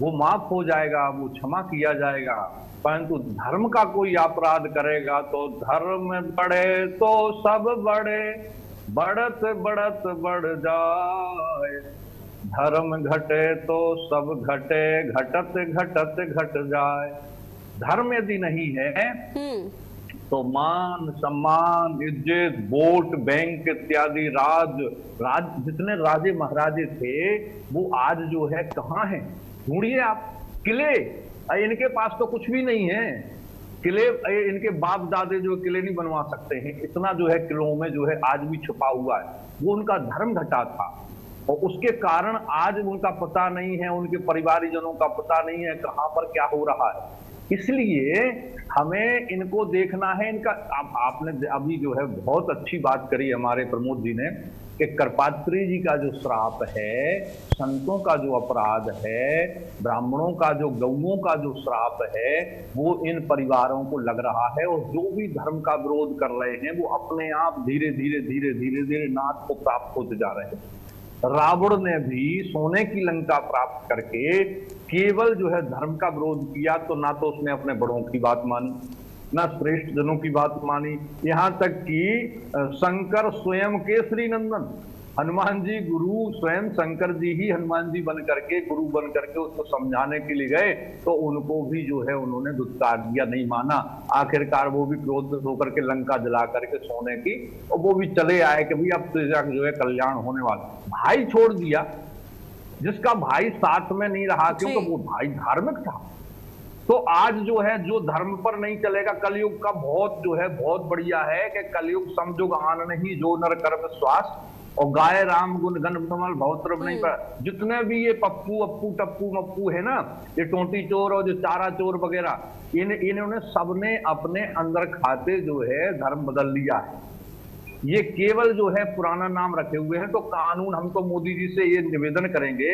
वो माफ हो जाएगा, वो क्षमा किया जाएगा। परंतु धर्म का कोई अपराध करेगा तो धर्म बढ़े तो सब बढ़े, बढ़त बढ़त बढ़ जाए, धर्म घटे तो सब घटे, घटत घटत घट जाए। धर्म यदि नहीं है तो मान सम्मान, इज्जत, वोट बैंक इत्यादि राज जितने राजे महाराजे थे वो आज जो है कहाँ हैं? ढूंढिए आप। किले, इनके पास तो कुछ भी नहीं है। किले, इनके बाप दादे जो किले नहीं बनवा सकते हैं, इतना जो है किलों में जो है आज भी छुपा हुआ है। वो उनका धर्म घटा था, और उसके कारण आज उनका पता नहीं है, उनके परिवारजनों का पता नहीं है कहां पर क्या हो रहा है। इसलिए हमें इनको देखना है। इनका आपने अभी जो है बहुत अच्छी बात करी हमारे प्रमोद जी ने कि करपात्री जी का जो श्राप है, संतों का जो अपराध है, ब्राह्मणों का जो, गौओं का जो श्राप है, वो इन परिवारों को लग रहा है। और जो भी धर्म का विरोध कर रहे हैं वो अपने आप धीरे धीरे धीरे धीरे धीरे नाथ को प्राप्त होते जा रहे हैं। रावण ने भी सोने की लंका प्राप्त करके केवल जो है धर्म का विरोध किया, तो ना तो उसने अपने बड़ों की बात मानी, ना श्रेष्ठ जनों की बात मानी, यहां तक कि शंकर स्वयं के श्री नंदन हनुमान जी, गुरु स्वयं शंकर जी ही हनुमान जी बन करके, गुरु बन करके उसको समझाने के लिए गए, तो उनको भी जो है उन्होंने दुत्कार दिया, नहीं माना। आखिरकार वो भी क्रोध होकर के लंका जला करके सोने की, और वो भी चले आए कि भाई अब तो जो है कल्याण होने वाला। भाई छोड़ दिया, जिसका भाई साथ में नहीं रहा क्योंकि वो भाई धार्मिक था। तो आज जो है जो धर्म पर नहीं चलेगा, कलयुग का बहुत जो है बहुत बढ़िया है कि कलयुग समझुग आन नहीं जो नर कर विश्वास, और गाय राम गुण गण कमल भवत्रव नहीं पर। जितने भी ये पप्पू अप्पू टप्पू मप्पू है ना, ये टोटी चोर और जो चारा चोर वगैरह, इन्होंने सबने अपने अंदर खाते जो है धर्म बदल लिया है। ये केवल जो है पुराना नाम रखे हुए हैं। तो कानून, हम तो मोदी जी से ये निवेदन करेंगे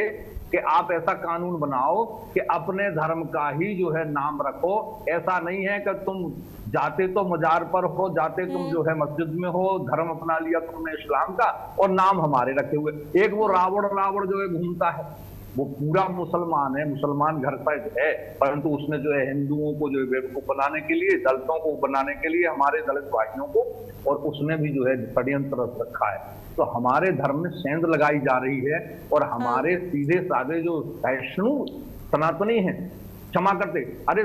कि आप ऐसा कानून बनाओ कि अपने धर्म का ही जो है नाम रखो। ऐसा नहीं है कि तुम जाते तो मजार पर हो, जाते तुम जो है मस्जिद में हो, धर्म अपना लिया तुमने इस्लाम का और नाम हमारे रखे हुए। एक वो रावण जो है घूमता है, वो पूरा मुसलमान है, मुसलमान घर पर है, परंतु उसने जो है हिंदुओं को जो है बेवकूफ बनाने के लिए, दलितों को बनाने के लिए, हमारे दलित भाइयों को, और उसने भी जो है षड्यंत्र रखा है। तो हमारे धर्म में सेंध लगाई जा रही है और हमारे सीधे साधे जो सहिष्णु सनातनी हैं, क्षमा करते, अरे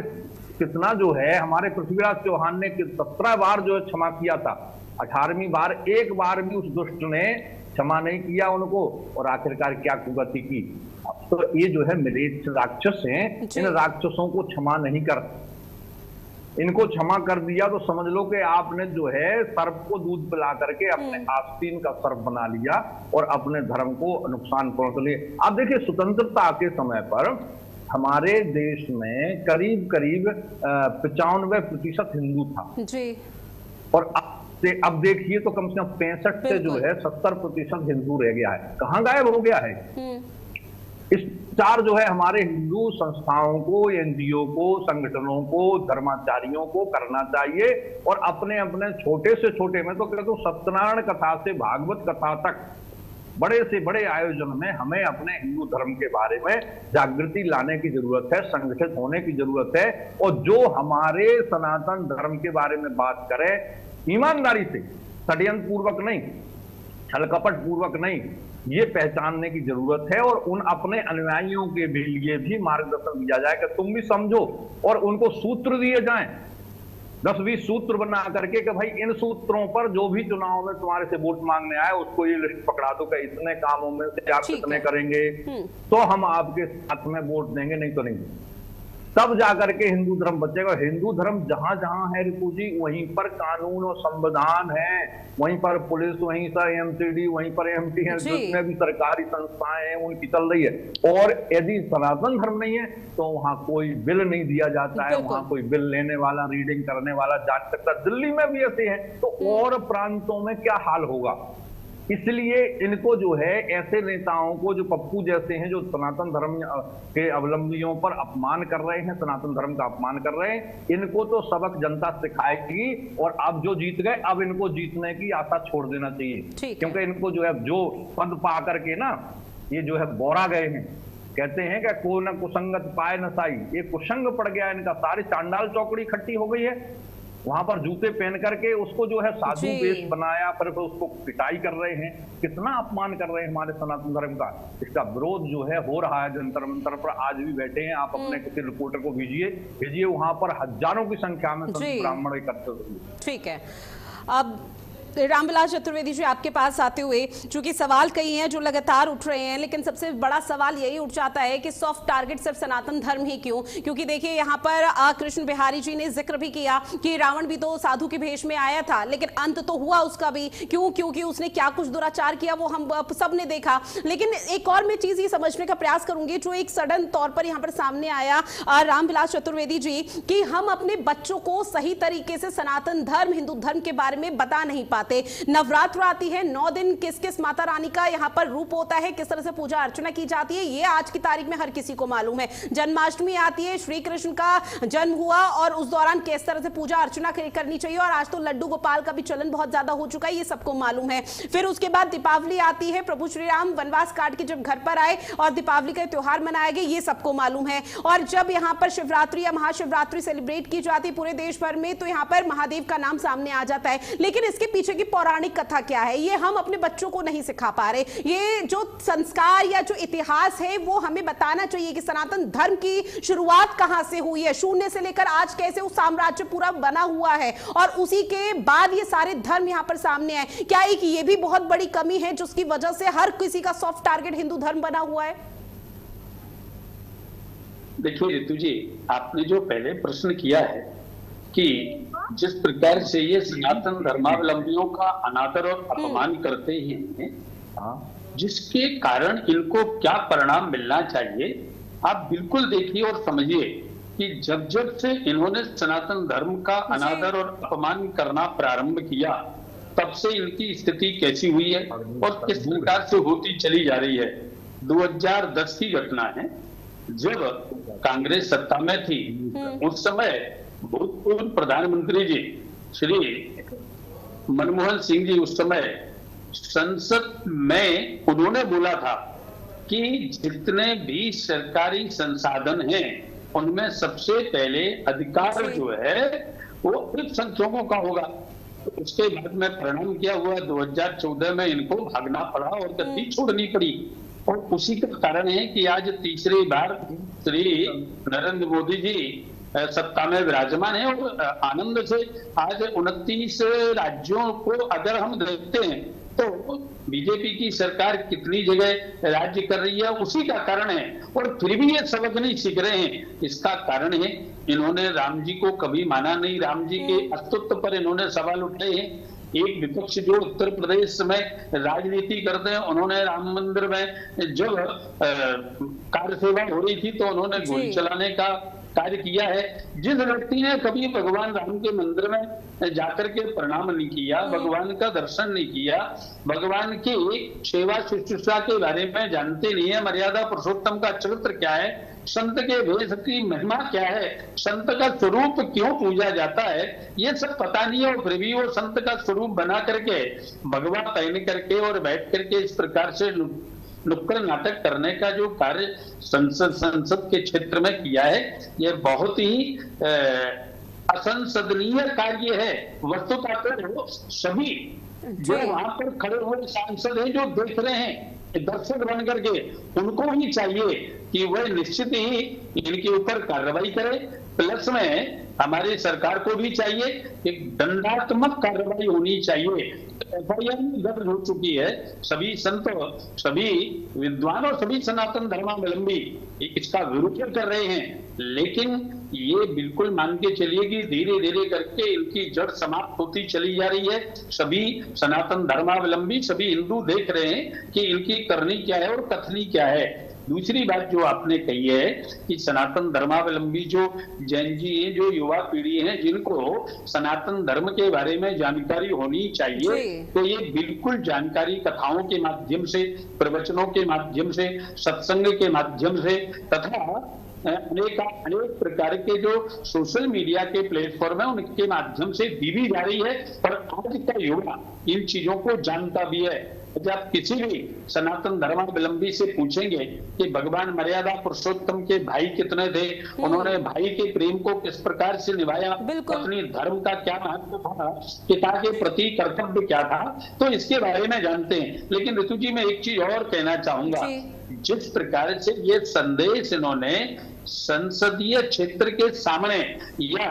कितना जो है हमारे पृथ्वीराज चौहान ने 17 बार जो है क्षमा किया था, 18वीं बार एक बार भी उस दुष्ट ने क्षमा नहीं किया उनको, और आखिरकार क्या कुगति की। तो ये जो है मिलेच्छ राक्षस हैं, इन राक्षसों को क्षमा नहीं कर, इनको क्षमा कर दिया तो समझ लो कि आपने जो है सर्प को दूध पिला करके अपने आस्तीन का सर्प बना लिया और अपने धर्म को नुकसान पहुंचा लिए। आप देखिए स्वतंत्रता के समय पर हमारे देश में करीब करीब 95% हिंदू था जी, और अब देखिए तो कम से कम 65 से जो है 70% हिंदू रह गया है। कहां गायब हो गया है? इस विचार जो है हमारे हिंदू संस्थाओं को, एनजीओ को, संगठनों को, धर्माचार्यों को करना चाहिए, और अपने अपने छोटे से छोटे, मैं तो कहता हूं सत्यनारायण कथा से भागवत कथा तक बड़े से बड़े आयोजन में हमें अपने हिंदू धर्म के बारे में जागृति लाने की जरूरत है, संगठित होने की जरूरत है, और जो हमारे सनातन धर्म के बारे में बात करे ईमानदारी से, षड्यंत्र पूर्वक नहीं, छल कपट पूर्वक नहीं, ये पहचानने की जरूरत है। और उन अपने अनुयायियों के लिए भी मार्गदर्शन दिया जाए कि तुम भी समझो, और उनको सूत्र दिए जाएं, 10-20 सूत्र बना करके कि भाई इन सूत्रों पर जो भी चुनाव में तुम्हारे से वोट मांगने आए उसको ये लिस्ट पकड़ा दो कि इतने कामों में से आप कितने करेंगे तो हम आपके साथ में वोट देंगे, नहीं तो नहीं। तब जाकर के हिंदू धर्म बचेगा। हिंदू धर्म जहां जहां है रिपु जी, वहीं पर कानून और संविधान है, वहीं पर पुलिस, वहीं पर एमसीडी, वहीं पर एमटी है, जितने भी सरकारी संस्थाएं हैं उनकी चल रही है। और यदि सनातन धर्म नहीं है तो वहां कोई बिल नहीं दिया जाता है, वहां कोई बिल लेने वाला, रीडिंग करने वाला, जांच सकता। दिल्ली में भी ऐसे हैं तो और प्रांतों में क्या हाल होगा। इसलिए इनको जो है ऐसे नेताओं को, जो पप्पू जैसे हैं, जो सनातन धर्म के अवलंबियों पर अपमान कर रहे हैं, सनातन धर्म का अपमान कर रहे हैं, इनको तो सबक जनता सिखाएगी। और अब जो जीत गए, अब इनको जीतने की आशा छोड़ देना चाहिए, क्योंकि इनको जो है जो पद पा करके ना ये जो है बोरा गए हैं। कहते हैं कि को न कुसंगत पाए न साई, ये कुसंग पड़ गया इनका, सारी चांडाल चौकड़ी इकट्ठी हो गई है। वहां पर जूते पहन करके उसको जो है साधु वेश बनाया, पर उसको पिटाई कर रहे हैं, कितना अपमान कर रहे हैं हमारे सनातन धर्म का। इसका विरोध जो है हो रहा है जंतर मंतर पर, आज भी बैठे हैं। आप अपने किसी रिपोर्टर को भेजिए, वहां पर हजारों की संख्या में ब्राह्मण इकट्ठे हुए। ठीक है, अब रामविलास चतुर्वेदी जी आपके पास आते हुए, चूंकि सवाल कई हैं जो लगातार उठ रहे हैं, लेकिन सबसे बड़ा सवाल यही उठ जाता है कि सॉफ्ट टारगेट सिर्फ सनातन धर्म ही क्यों? क्योंकि देखिए यहाँ पर कृष्ण बिहारी जी ने जिक्र भी किया कि रावण भी तो साधु के भेष में आया था, लेकिन अंत तो हुआ उसका भी। क्यों? क्योंकि उसने क्या कुछ दुराचार किया वो हम सब ने देखा। लेकिन एक और मैं चीज ये समझने का प्रयास करूंगी जो एक सडन तौर पर यहाँ पर सामने आया रामविलास चतुर्वेदी जी, कि हम अपने बच्चों को सही तरीके से सनातन धर्म, हिंदू धर्म के बारे में बता नहीं पाते। नवरात्र आती है, 9 दिन किस किस माता रानी का यहाँ पर रूप होता है, किस तरह से पूजा अर्चना की जाती है, ये आज की तारीख में हर किसी को मालूम है। जन्माष्टमी आती है, श्री कृष्ण का जन्म हुआ और उस दौरान किस तरह से पूजा अर्चना करनी चाहिए, और आज तो लड्डू गोपाल का भी चलन बहुत ज्यादा हो चुका है, ये सबको मालूम है। फिर उसके बाद दीपावली आती है, प्रभु श्री राम वनवास काट के जब घर पर आए और दीपावली का त्योहार मनाया गया, ये सबको मालूम है। और जब यहाँ पर शिवरात्रि या महाशिवरात्रि सेलिब्रेट की जाती है पूरे देश भर में, तो यहाँ पर महादेव का नाम सामने आ जाता है। लेकिन इसके पीछे की पौराणिक कथा क्या है, ये हम अपने बच्चों को नहीं सिखा पा रहे। ये जो संस्कार या जो इतिहास है वो हमें बताना चाहिए कि सनातन धर्म की शुरुआत कहां से हुई है, शून्य से लेकर आज कैसे वो साम्राज्य पूरा बना हुआ है, और उसी के बाद ये सारे धर्म यहां पर सामने आए। क्या एक ये भी बहुत बड़ी कमी है जिसकी वजह से हर किसी का सॉफ्ट टारगेट हिंदू धर्म बना हुआ है? देखिए रितु जी, आपने जो पहले प्रश्न किया है कि जिस प्रकार से ये सनातन धर्मावलंबियों का अनादर और अपमान करते हैं, जिसके कारण इनको क्या परिणाम मिलना चाहिए, आप बिल्कुल देखिए और समझिए कि जब से इन्होंने सनातन धर्म का अनादर और अपमान करना प्रारंभ किया, तब से इनकी स्थिति कैसी हुई है और किस प्रकार से होती चली जा रही है। 2010 की घटना है, जब कांग्रेस सत्ता में थी, उस समय भूतपूर्व प्रधानमंत्री जी श्री मनमोहन सिंह जी उस समय संसद में उन्होंने बोला था कि जितने भी सरकारी संसाधन हैं उनमें सबसे पहले अधिकार जो है वो अल्पसंख्यकों का होगा। उसके बाद में परिणाम क्या हुआ, 2014 में इनको भागना पड़ा और गद्दी छोड़नी पड़ी, और उसी का कारण है कि आज तीसरी बार श्री नरेंद्र मोदी जी सत्ता में विराजमान है। और आनंद से आज 29 राज्यों को अगर हम देखते हैं तो बीजेपी की सरकार कितनी जगह राज्य कर रही है, उसी का कारण है। और फिर भी ये सबक नहीं सीख रहे हैं, इसका कारण है इन्होंने राम जी को कभी माना नहीं, राम जी के अस्तित्व पर इन्होंने सवाल उठाए हैं। एक विपक्ष जो उत्तर प्रदेश में राजनीति करते हैं, उन्होंने राम मंदिर में जब कार्य सेवा हो रही थी तो उन्होंने गोली चलाने का कार्य किया है। जिस व्यक्ति ने कभी भगवान राम के मंदिर में जाकर के प्रणाम नहीं किया, भगवान का दर्शन नहीं किया, भगवान की सेवा शुश्रूषा के बारे में जानते नहीं है, मर्यादा पुरुषोत्तम का चरित्र क्या है, संत के वेश की महिमा क्या है, संत का स्वरूप क्यों पूजा जाता है, ये सब पता नहीं है। और फिर भी वो संत का स्वरूप बना करके भगवा पहन करके और बैठ करके इस प्रकार से नुक्कड़ नाटक करने का जो कार्य संसद के क्षेत्र में किया है, यह बहुत ही असंसदनीय कार्य है। वस्तुतः तो सभी जो वहां पर खड़े हुए सांसद हैं, जो देख रहे हैं दर्शक बन करके, उनको ही चाहिए कि वह निश्चित ही इनके ऊपर कार्रवाई करे। प्लस में हमारी सरकार को भी चाहिए कि दंडात्मक कार्रवाई होनी चाहिए। FIR में दर्ज हो चुकी है, सभी संतों, सभी विद्वान और सभी सनातन धर्मावलंबी इसका विरोध कर रहे हैं, लेकिन ये बिल्कुल मान के चलिए कि धीरे धीरे करके इनकी जड़ समाप्त होती चली जा रही है। सभी सनातन धर्मावलंबी, सभी हिंदू देख रहे हैं कि इनकी करनी क्या है और कथनी क्या है। दूसरी बात जो आपने कही है कि सनातन धर्मावलंबी जो जैन जी हैं, जो युवा पीढ़ी है, जिनको सनातन धर्म के बारे में जानकारी होनी चाहिए, तो ये बिल्कुल जानकारी कथाओं के माध्यम से, प्रवचनों के माध्यम से, सत्संग के माध्यम से तथा अनेक प्रकार के जो सोशल मीडिया के प्लेटफॉर्म है उनके माध्यम से दी भी जा रही है। पर आज का युवा इन चीजों को जानता भी है। जब आप किसी भी सनातन धर्मावलंबी से पूछेंगे कि भगवान मर्यादा पुरुषोत्तम के भाई कितने थे, उन्होंने भाई के प्रेम को किस प्रकार से निभाया, अपनी धर्म का क्या महत्व था, पिता के प्रति कर्तव्य क्या था, तो इसके बारे में जानते हैं। लेकिन ऋतु जी, मैं एक चीज और कहना चाहूंगा, जिस प्रकार से ये संदेश इन्होंने संसदीय क्षेत्र के सामने या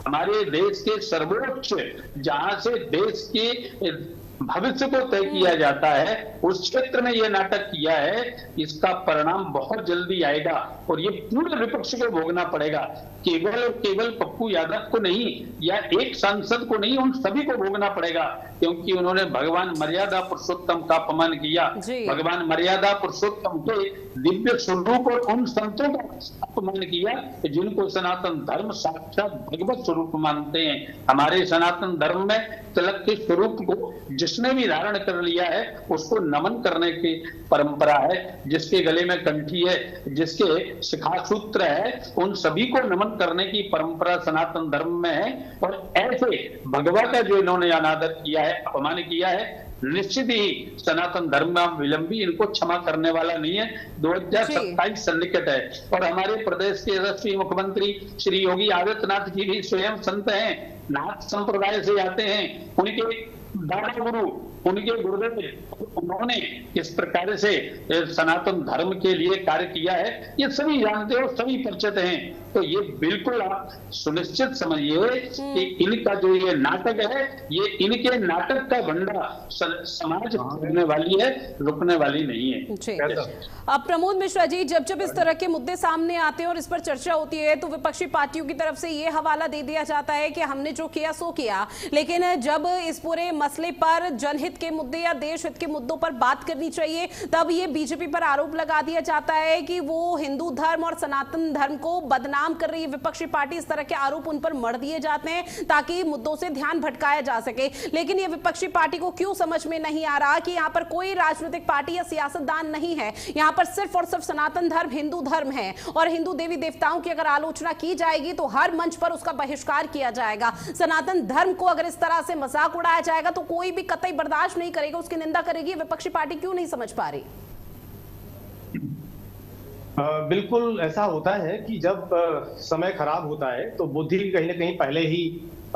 हमारे देश के सर्वोच्च, जहां से देश के भविष्य को तय किया जाता है, उस क्षेत्र में यह नाटक किया है, इसका परिणाम बहुत जल्दी आएगा और ये पूरे विपक्ष को भोगना पड़ेगा। केवल और केवल पप्पू यादव को नहीं या एक सांसद को नहीं, उन सभी को भोगना पड़ेगा, क्योंकि उन्होंने भगवान मर्यादा पुरुषोत्तम का अपमान किया, भगवान मर्यादा पुरुषोत्तम के दिव्य स्वरूप और उन संतों का अपमान किया जिनको सनातन धर्म साक्षात भगवत स्वरूप मानते हैं। हमारे सनातन धर्म में तिलक के स्वरूप को जिसने भी धारण कर लिया है उसको नमन करने की परंपरा है, जिसके गले में कंठी है, जिसके शिखासूत्र है, उन सभी को नमन करने की परंपरा सनातन धर्म में है। और ऐसे भगवा का जो इन्होंने अनादर किया है, अपमान किया है, निश्चित ही सनातन धर्मावलंबी इनको क्षमा करने वाला नहीं है। 2027 सन्निकट है और हमारे प्रदेश के यशस्वी मुख्यमंत्री श्री योगी आदित्यनाथ जी भी स्वयं संत हैं, नाथ संप्रदाय से आते हैं, उनके दादा गुरु, उनके गुरुदेव, उन्होंने किस प्रकार से सनातन धर्म के लिए कार्य किया है, ये सभी जानते हो, सभी परिचित हैं। तो ये बिल्कुल आप सुनिश्चित समझिए कि इनका जो ये नाटक है, ये इनके नाटक का भंडा समाज रुकने वाली है, रुकने वाली नहीं है। अब प्रमोद मिश्रा जी, जब जब इस तरह के मुद्दे सामने आते हैं और इस पर चर्चा होती है तो विपक्षी पार्टियों की तरफ से ये हवाला दे दिया जाता है कि हमने जो किया सो किया, लेकिन जब इस पूरे मसले पर जनहित के मुद्दे या देश हित के मुद्दों पर बात करनी चाहिए, तब ये बीजेपी पर आरोप लगा दिया जाता है कि वो हिंदू धर्म और सनातन धर्म को बदनाम कर रही है विपक्षी पार्टी। इस तरह के आरोप उन पर मढ़ दिए जाते हैं ताकि मुद्दों से ध्यान भटकाया जा सके। लेकिन ये विपक्षी पार्टी को क्यों समझ में नहीं आ रहा कि यहाँ पर कोई राजनीतिक पार्टी या सियासतदान नहीं है, यहाँ पर सिर्फ और सिर्फ सनातन धर्म, हिंदू धर्म है और हिंदू देवी देवताओं की अगर आलोचना की जाएगी तो हर मंच पर उसका बहिष्कार किया जाएगा। सनातन धर्म को अगर इस तरह से मजाक उड़ाया जाएगा तो कोई भी कतई बर्दाश्त नहीं करेगा, उसकी निंदा करेगी। विपक्षी पार्टी क्यों नहीं समझ पा रही? बिल्कुल ऐसा होता है कि जब समय खराब होता है तो बुद्धि कहीं ना कहीं पहले ही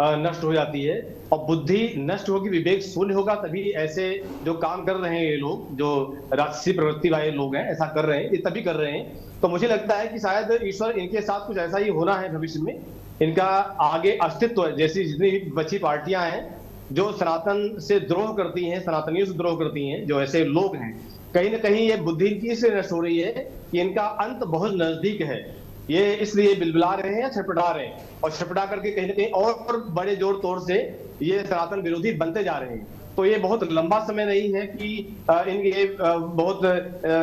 नष्ट हो जाती है, और बुद्धि नष्ट होगी, विवेक शून्य होगा, तभी ऐसे जो काम कर रहे हैं ये लोग, जो राक्षसी प्रवृत्ति वाले लोग हैं, ऐसा कर रहे हैं, ये तभी कर रहे हैं। तो मुझे लगता है कि शायद ईश्वर इनके साथ कुछ ऐसा ही होना है भविष्य में। इनका आगे अस्तित्व, जैसी जितनी भी बची पार्टियां हैं जो सनातन से द्रोह करती हैं, सनातनियों से द्रोह करती हैं, जो ऐसे लोग हैं, कहीं ना कहीं ये बुद्धि इनकी इसलिए नष्ट हो रही है कि इनका अंत बहुत नजदीक है। ये इसलिए बिलबिला रहे हैं या छटपटा रहे हैं, और छटपटा करके कहीं ना कहीं और बड़े जोर तोर से ये सनातन विरोधी बनते जा रहे हैं। तो ये बहुत लंबा समय नहीं है कि ये बहुत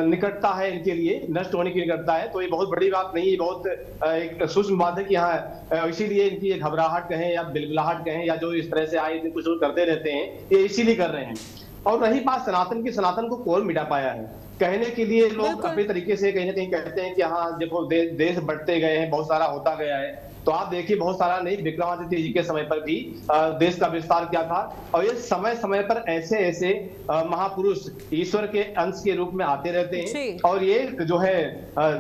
निकटता है इनके लिए, नष्ट होने की निकटता है, तो ये बहुत बड़ी बात नहीं है, बहुत एक सूक्ष्म बात है कि हाँ, इसीलिए इनकी ये घबराहट कहें या बिलबिलाहट कहें या जो इस तरह से आए दिन कुछ करते रहते हैं, ये इसीलिए कर रहे हैं। और रही बात सनातन की, सनातन को कौन मिटा पाया है? कहने के लिए लोग अपने तरीके से कहीं ना कहीं कहते हैं कि हाँ देखो देश बढ़ते गए हैं, बहुत सारा होता गया है। तो आप देखिए बहुत सारा नहीं, विक्रमादित्य जी के समय पर भी देश का विस्तार क्या था, और ये समय समय पर ऐसे ऐसे महापुरुष ईश्वर के अंश के रूप में आते रहते हैं। और ये जो है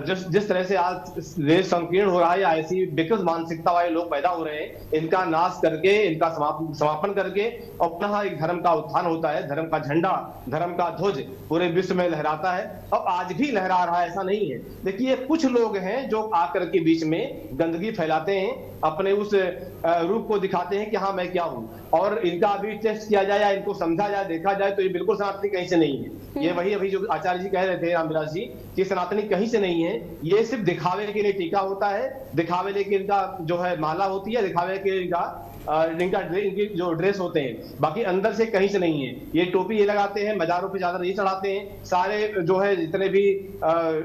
जिस तरह से आज देश संकीर्ण हो रहा है, ऐसी विकृत मानसिकता वाले लोग पैदा हो रहे हैं, इनका नाश करके, इनका समापन करके और पुनः एक धर्म का उत्थान होता है। धर्म का झंडा, धर्म का ध्वज पूरे विश्व में लहराता है, और आज भी लहरा रहा है, ऐसा नहीं है। देखिए कुछ लोग हैं जो आकर के बीच में गंदगी फैलाते हैं, अपने उस रूप को दिखाते हैं कि हाँ मैं क्या हूं, और इनका अभी टेस्ट किया जाए या इनको समझा जाए, देखा जाए, तो ये बिल्कुल सनातनी कहीं से नहीं है। ये वही अभी जो आचार्य जी कह रहे थे, रामविलास जी, कि सनातनी कहीं से नहीं है। ये सिर्फ दिखावे के लिए टीका होता है, दिखावे के लिए इनका जो है माला होती है, दिखावे के इनकी जो ड्रेस होते हैं, बाकी अंदर से कहीं से नहीं है। ये टोपी ये लगाते हैं, मजारों पे चादर ये चढ़ाते हैं, सारे जो है जितने भी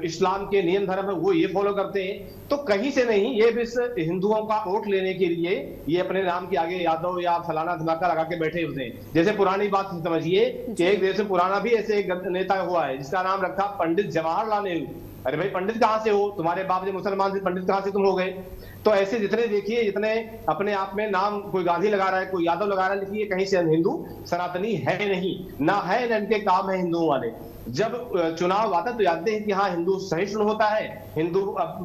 इस्लाम के नियम धर्म है वो ये फॉलो करते हैं। तो कहीं से नहीं, ये भी हिंदुओं का वोट लेने के लिए ये अपने नाम के आगे यादव या फलाना धमाका लगा के बैठे होते हैं। जैसे पुरानी बात समझिए कि एक देश में पुराना भी ऐसे एक नेता हुआ है जिसका नाम रखा पंडित जवाहरलाल नेहरू। अरे भाई पंडित कहाँ से हो? तुम्हारे बाप जो मुसलमान थे, पंडित कहाँ से तुम हो गए? तो ऐसे जितने देखिए, जितने अपने आप में नाम, कोई गांधी लगा रहा है, कोई यादव लगा रहा है, लिखिए कहीं से हिंदू सनातनी है नहीं, ना है, ना इनके काम है हिंदुओं वाले। जब चुनाव आता तो जानते हैं कि हाँ हिंदू सहिष्णु होता है, हिंदू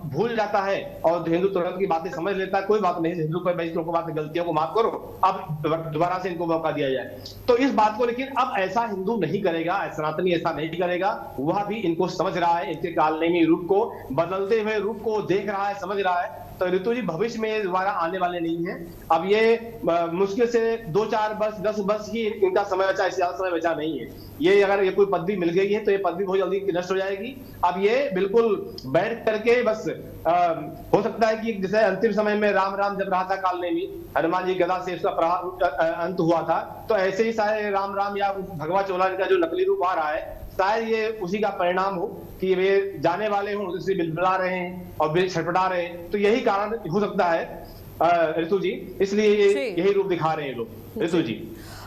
भूल जाता है और हिंदू तुरंत की बातें समझ लेता है, कोई बात नहीं, हिंदू पर को बात, गलतियों को माफ करो, अब दोबारा से इनको मौका दिया जाए। तो इस बात को, लेकिन अब ऐसा हिंदू नहीं करेगा, सनातनी ऐसा नहीं करेगा। वह भी इनको समझ रहा है, इनके कालनेमी रूप को, बदलते हुए रूप को देख रहा है, समझ रहा है। तो ऋतु जी भविष्य में दोबारा आने वाले नहीं है। अब ये मुश्किल से 2-4 वर्ष 10 वर्ष ही इनका समय बचा, इससे ज्यादा समय बचा नहीं है। ये अगर ये कोई पदवी मिल गई है तो ये पदवी बहुत जल्दी नष्ट हो जाएगी। अब ये बिल्कुल बैठ करके बस हो सकता है कि जैसे अंतिम समय में राम राम जब रहा था कालनेमी, हनुमान जी गदा से उसका अंत हुआ था, तो ऐसे ही सारे राम राम या भगवा चोला का जो नकली रूप आ रहा है, शायद ये उसी का परिणाम हो कि वे जाने वाले हों, उससे बिलबिला रहे हैं और छटपटा रहे हैं। तो यही कारण हो सकता है ऋतु जी, इसलिए यही रूप दिखा रहे हैं लोग। ऋतु जी,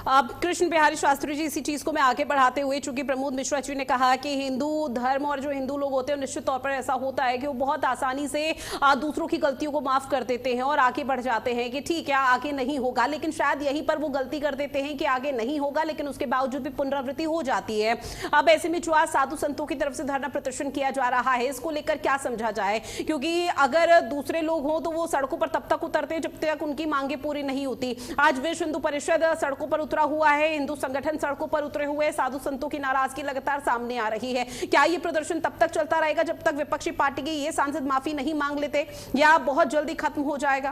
अब कृष्ण बिहारी शास्त्री जी, इसी चीज को मैं आगे बढ़ाते हुए, चूंकि प्रमोद मिश्रा जी ने कहा कि हिंदू धर्म और जो हिंदू लोग होते हैं निश्चित तौर पर ऐसा होता है कि वो बहुत आसानी से दूसरों की गलतियों को माफ कर देते हैं और आगे बढ़ जाते हैं कि ठीक है आगे नहीं होगा, लेकिन शायद यहीं पर वो गलती कर देते हैं कि आगे नहीं होगा, लेकिन उसके बावजूद भी पुनरावृत्ति हो जाती है। अब ऐसे में जो आज साधु संतों की तरफ से धरना प्रदर्शन किया जा रहा है, इसको लेकर क्या समझा जाए? क्योंकि अगर दूसरे लोग हों तो वो सड़कों पर तब तक उतरते हैं जब तक उनकी मांगे पूरी नहीं होती। आज विश्व हिंदू परिषद सड़कों पर उतरा हुआ है, हिंदू संगठन सड़कों पर उतरे हुए, साधु संतों की नाराजगी लगातार सामने आ रही है। क्या ये प्रदर्शन तब तक चलता रहेगा जब तक विपक्षी पार्टी के ये सांसद माफी नहीं मांग लेते, या बहुत जल्दी खत्म हो जाएगा?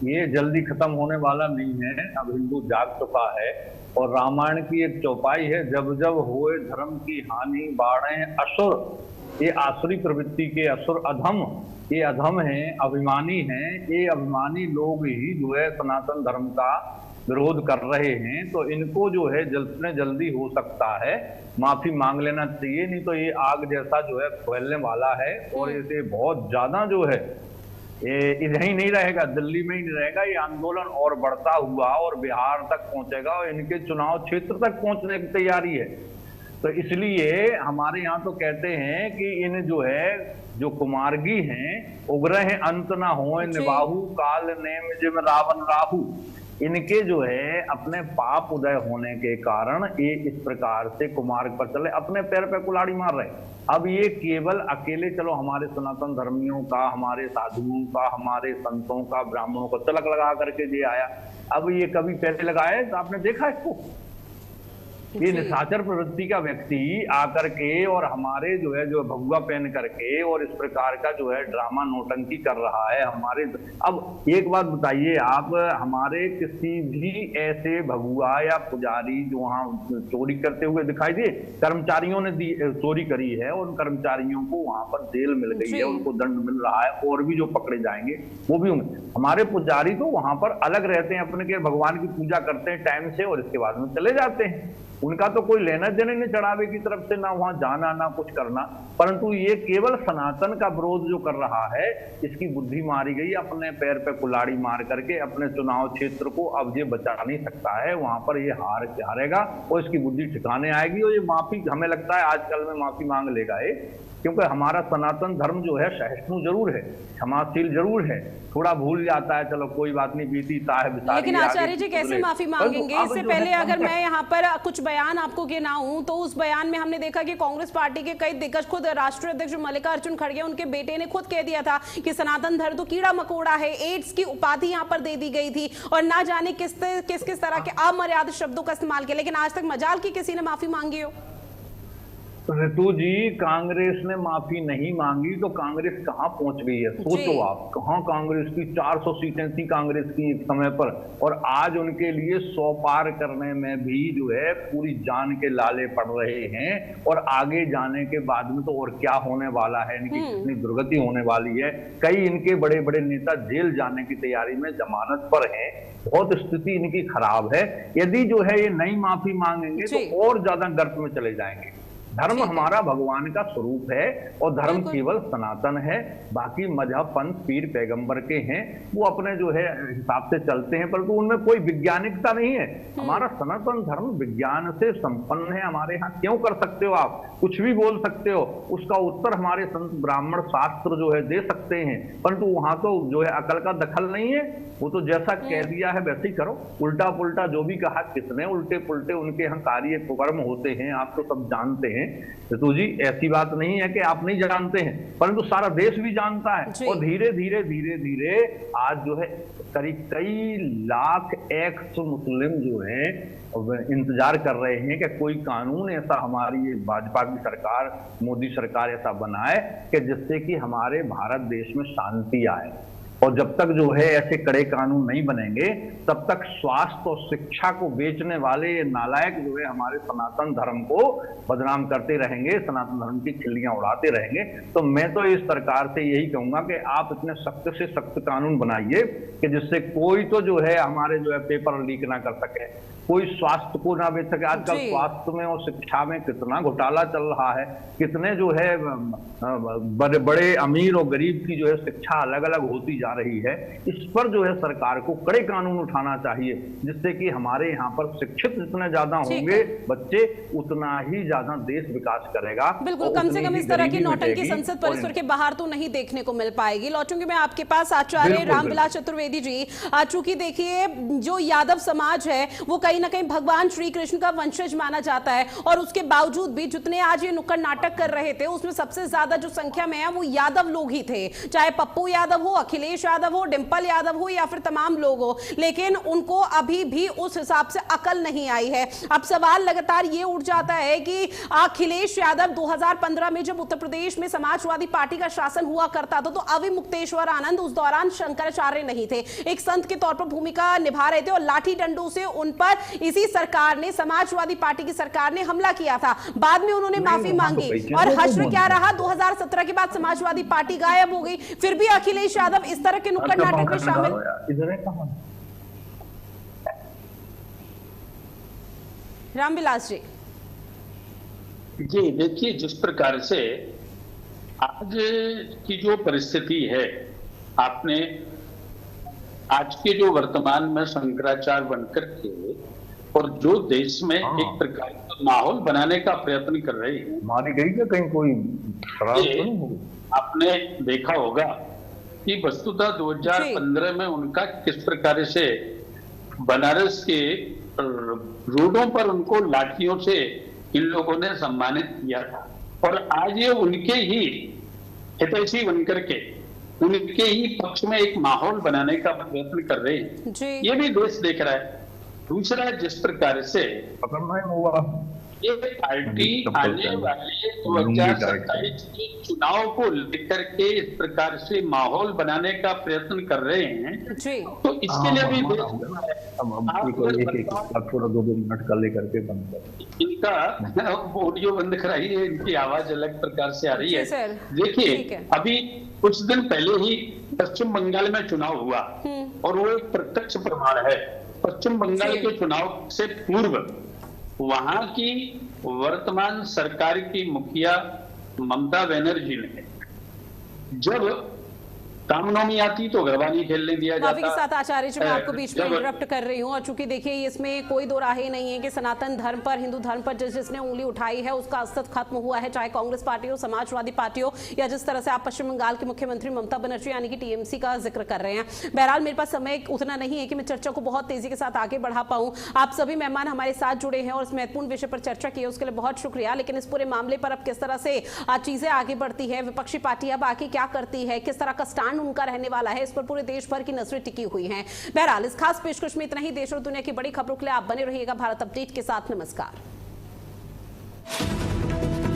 ये जल्दी खत्म होने वाला नहीं है। अब हिंदू जाग चुका है और रामायण की एक चौपाई है, जब जब होए धर्म की हानि बाढ़े असुर। ये आसुरी प्रवृत्ति के असुर अधम, ये अधम हैं, अभिमानी हैं। ये अभिमानी लोग ही जो है सनातन धर्म का विरोध कर रहे हैं। तो इनको जो है जल्द से जल्दी हो सकता है माफी मांग लेना चाहिए, नहीं तो ये आग जैसा जो है फैलने वाला है और इसे बहुत ज्यादा जो है ये इधर ही नहीं रहेगा, दिल्ली में ही नहीं रहेगा, ये आंदोलन और बढ़ता हुआ और बिहार तक पहुंचेगा और इनके चुनाव क्षेत्र तक पहुंचने की तैयारी है। तो इसलिए हमारे यहाँ तो कहते हैं कि इन जो है जो कुमारगी हैं, उग्र हैं अंत ना हो निबाहु, काल नेम जिम रावण राहु। इनके जो है अपने पाप उदय होने के कारण ये इस प्रकार से कुमार्ग पर चले, अपने पैर पे कुल्हाड़ी मार रहे। अब ये केवल अकेले चलो हमारे सनातन धर्मियों का, हमारे साधुओं का, हमारे संतों का, ब्राह्मणों का तिलक लगा करके ये आया। अब ये कभी पहले लगाए तो आपने देखा इसको? ये निशाचर प्रवृत्ति का व्यक्ति आकर के और हमारे जो है जो भगवा पहन करके और इस प्रकार का जो है ड्रामा नौटंकी कर रहा है हमारे। अब एक बात बताइए आप, हमारे किसी भी ऐसे भगुआ या पुजारी जो वहां चोरी करते हुए दिखाई दिए? कर्मचारियों ने चोरी करी है, उन कर्मचारियों को वहां पर जेल मिल गई है, उनको दंड मिल रहा है, और भी जो पकड़े जाएंगे वो भी होंगे। हमारे पुजारी तो वहां पर अलग रहते हैं, अपने के भगवान की पूजा करते हैं टाइम से और इसके बाद में चले जाते हैं। उनका तो कोई लेना देना नहीं चढ़ावे की तरफ से, ना वहां जाना ना कुछ करना। परंतु ये केवल सनातन का विरोध जो कर रहा है, इसकी बुद्धि मारी गई, अपने पैर पे कुल्हाड़ी मार करके अपने चुनाव क्षेत्र को अब ये बचा नहीं सकता है। वहां पर ये हारेगा और इसकी बुद्धि ठिकाने आएगी और ये माफी, हमें लगता है आजकल में माफी मांग लेगा ये, क्योंकि हमारा सनातन धर्म जो है सहिष्णु जरूर है, क्षमाशील जरूर है, थोड़ा भूल जाता है, चलो कोई बात नहीं, बीती ताह बितारी। लेकिन आचार्य जी कैसे माफी मांगेंगे? इससे पहले अगर मैं यहाँ पर कुछ बयान आपको गिनाऊं तो उस बयान में हमने देखा कि कांग्रेस पार्टी के कई दिग्गज, खुद राष्ट्रीय अध्यक्ष मल्लिकार्जुन खड़गे, उनके बेटे ने खुद कह दिया था कि सनातन धर्म तो कीड़ा मकोड़ा है, एड्स की उपाधि यहाँ पर दे दी गई थी और ना जाने किस किस तरह के अमर्यादित शब्दों का इस्तेमाल किया, लेकिन आज तक मजाल की किसी ने माफी मांगी हो? ऋतु जी, कांग्रेस ने माफी नहीं मांगी तो कांग्रेस कहां पहुंच गई है? सोचो आप, कहां कांग्रेस की 400 सीटें थी कांग्रेस की एक समय पर, और आज उनके लिए 100 पार करने में भी जो है पूरी जान के लाले पड़ रहे हैं। और आगे जाने के बाद में तो और क्या होने वाला है, इनकी कितनी दुर्गति होने वाली है। कई इनके बड़े बड़े नेता जेल जाने की तैयारी में, जमानत पर हैं, बहुत स्थिति इनकी खराब है। यदि जो है ये नई माफी मांगेंगे तो और ज्यादा गर्त में चले जाएंगे। धर्म हमारा भगवान का स्वरूप है और धर्म केवल सनातन है, बाकी मजहब पंथ पीर पैगंबर के हैं, वो अपने जो है हिसाब से चलते हैं, परंतु उनमें कोई वैज्ञानिकता नहीं है। हमारा सनातन धर्म विज्ञान से संपन्न है। हमारे यहाँ क्यों कर सकते हो आप, कुछ भी बोल सकते हो, उसका उत्तर हमारे संत ब्राह्मण शास्त्र जो है दे सकते हैं, परंतु वहां तो जो है अकल का दखल नहीं है। वो तो जैसा कह दिया है वैसे ही करो, उल्टा पुल्टा जो भी कहा किसने, उल्टे पुल्टे उनके यहाँ कार्य कर्म होते हैं, आप तो सब जानते हैं। ऋतु जी, ऐसी बात नहीं है कि आप नहीं जानते हैं, परंतु सारा देश भी जानता है। और धीरे धीरे धीरे धीरे आज जो है करीब कई लाख एक्स मुस्लिम जो है इंतजार कर रहे हैं कि कोई कानून ऐसा हमारी भाजपा की सरकार, मोदी सरकार ऐसा बनाए कि जिससे कि हमारे भारत देश में शांति आए। और जब तक जो है ऐसे कड़े कानून नहीं बनेंगे, तब तक स्वास्थ्य और शिक्षा को बेचने वाले नालायक जो है हमारे सनातन धर्म को बदनाम करते रहेंगे, सनातन धर्म की खिल्लियां उड़ाते रहेंगे। तो मैं तो इस सरकार से यही कहूंगा कि आप इतने सख्त से सख्त कानून बनाइए कि जिससे कोई तो जो है हमारे जो है पेपर लीक ना कर सके, कोई स्वास्थ्य को ना बेच सके। आजकल स्वास्थ्य में और शिक्षा में कितना घोटाला चल रहा है, कितने जो है बड़े बड़े अमीर और गरीब की जो है शिक्षा अलग अलग होती जा रही है। इस पर जो है सरकार को कड़े कानून उठाना चाहिए, जिससे कि हमारे यहाँ पर शिक्षित जितने ज्यादा होंगे बच्चे, उतना ही ज्यादा देश विकास करेगा। बिल्कुल, कम से कम इस तरह की नौटंकी संसद परिसर के बाहर तो नहीं देखने को मिल पाएगी। लौटूंगी मैं आपके पास आचार्य रामविलास चतुर्वेदी जी। चूंकि देखिए, जो यादव समाज है वो कहीं ना कहीं भगवान श्री कृष्ण का वंशज माना जाता है, और उसके बावजूद भी जितने आज ये नुक्कड़ नाटक कर रहे थे उसमें सबसे ज्यादा जो संख्या में है वो यादव लोग ही थे, चाहे पप्पू यादव हो, अखिलेश यादव हो, डिंपल यादव हो या फिर तमाम लोग हो। लेकिन उनको अभी भी उस हिसाब से अकल नहीं आई है। अब सवाल लगातार ये उठ जाता है कि अखिलेश यादव 2015 में जब उत्तर प्रदेश में समाजवादी पार्टी का शासन हुआ करता था तो अविमुक्तेश्वर आनंद उस दौरान शंकराचार्य नहीं थे, एक संत के तौर पर भूमिका निभा रहे थे, और लाठी डंडों से उन पर इसी सरकार ने, समाजवादी पार्टी की सरकार ने हमला किया था। बाद में उन्होंने माफी मांगी और हश्र क्या रहा, 2017 के बाद समाजवादी पार्टी गायब हो गई। फिर भी अखिलेश यादव इस तरह के नुक्कड़ नाटक में शामिल। रामविलास जी जी, देखिए, जिस प्रकार से आज की जो परिस्थिति है, आपने आज के जो वर्तमान में शंकराचार्य बनकर के और जो देश में एक प्रकार का माहौल बनाने का प्रयत्न कर रहे हैं, मारी गई क्या कहीं कोई खराब? आपने देखा होगा कि वस्तुतः 2015 में उनका किस प्रकार से बनारस के रोडों पर उनको लाठियों से इन लोगों ने सम्मानित किया था, और आज ये उनके ही हितैषी बनकर के उनके ही पक्ष में एक माहौल बनाने का प्रयत्न कर रहे हैं। जी। ये भी देश देख रहा है। दूसरा, जिस प्रकार से ये पार्टी आने वाले 2027 के चुनाव को लेकर के इस प्रकार से माहौल बनाने का प्रयत्न कर रहे हैं, जी। तो इसके लिए भी थोड़ा 2 मिनट का लेकर के बंद कर इनका ऑडियो बंद कराइए, इनकी आवाज अलग प्रकार से आ रही है। जी सर। देखिए, ठीक है। अभी कुछ दिन पहले ही पश्चिम बंगाल में चुनाव हुआ, और वो एक प्रत्यक्ष प्रमाण है। पश्चिम बंगाल जी। के चुनाव से पूर्व वहां की वर्तमान सरकार की मुखिया ममता बनर्जी ने जब रामनवमी आती तो गरबा नहीं खेलने दिया माफी के जाता। साथ आचार्य जी, मैं आपको बीच में जब- इंटरप्ट कर रही हूँ, और चूंकि देखिए इसमें कोई दो राहें नहीं है कि सनातन धर्म पर, हिंदू धर्म पर जिसने उंगली उठाई है उसका अस्तित्व खत्म हुआ है, चाहे कांग्रेस पार्टी हो, समाजवादी पार्टी हो, या जिस तरह से आप पश्चिम बंगाल के मुख्यमंत्री ममता बनर्जी यानी कि टीएमसी का जिक्र कर रहे हैं। बहरहाल मेरे पास समय उतना नहीं है कि मैं चर्चा को बहुत तेजी के साथ आगे बढ़ा पाऊं। आप सभी मेहमान हमारे साथ जुड़े हैं और इस महत्वपूर्ण विषय पर चर्चा की है, उसके लिए बहुत शुक्रिया। लेकिन इस पूरे मामले पर अब किस तरह से चीजें आगे बढ़ती है, विपक्षी पार्टी अब आगे क्या करती है, किस तरह का स्टैंड उनका रहने वाला है, इस पर पूरे देश भर की नजरें टिकी हुई हैं। बहरहाल इस खास पेशकश में इतना ही। देश और दुनिया की बड़ी खबरों के लिए आप बने रहिएगा भारत अपडेट के साथ। नमस्कार।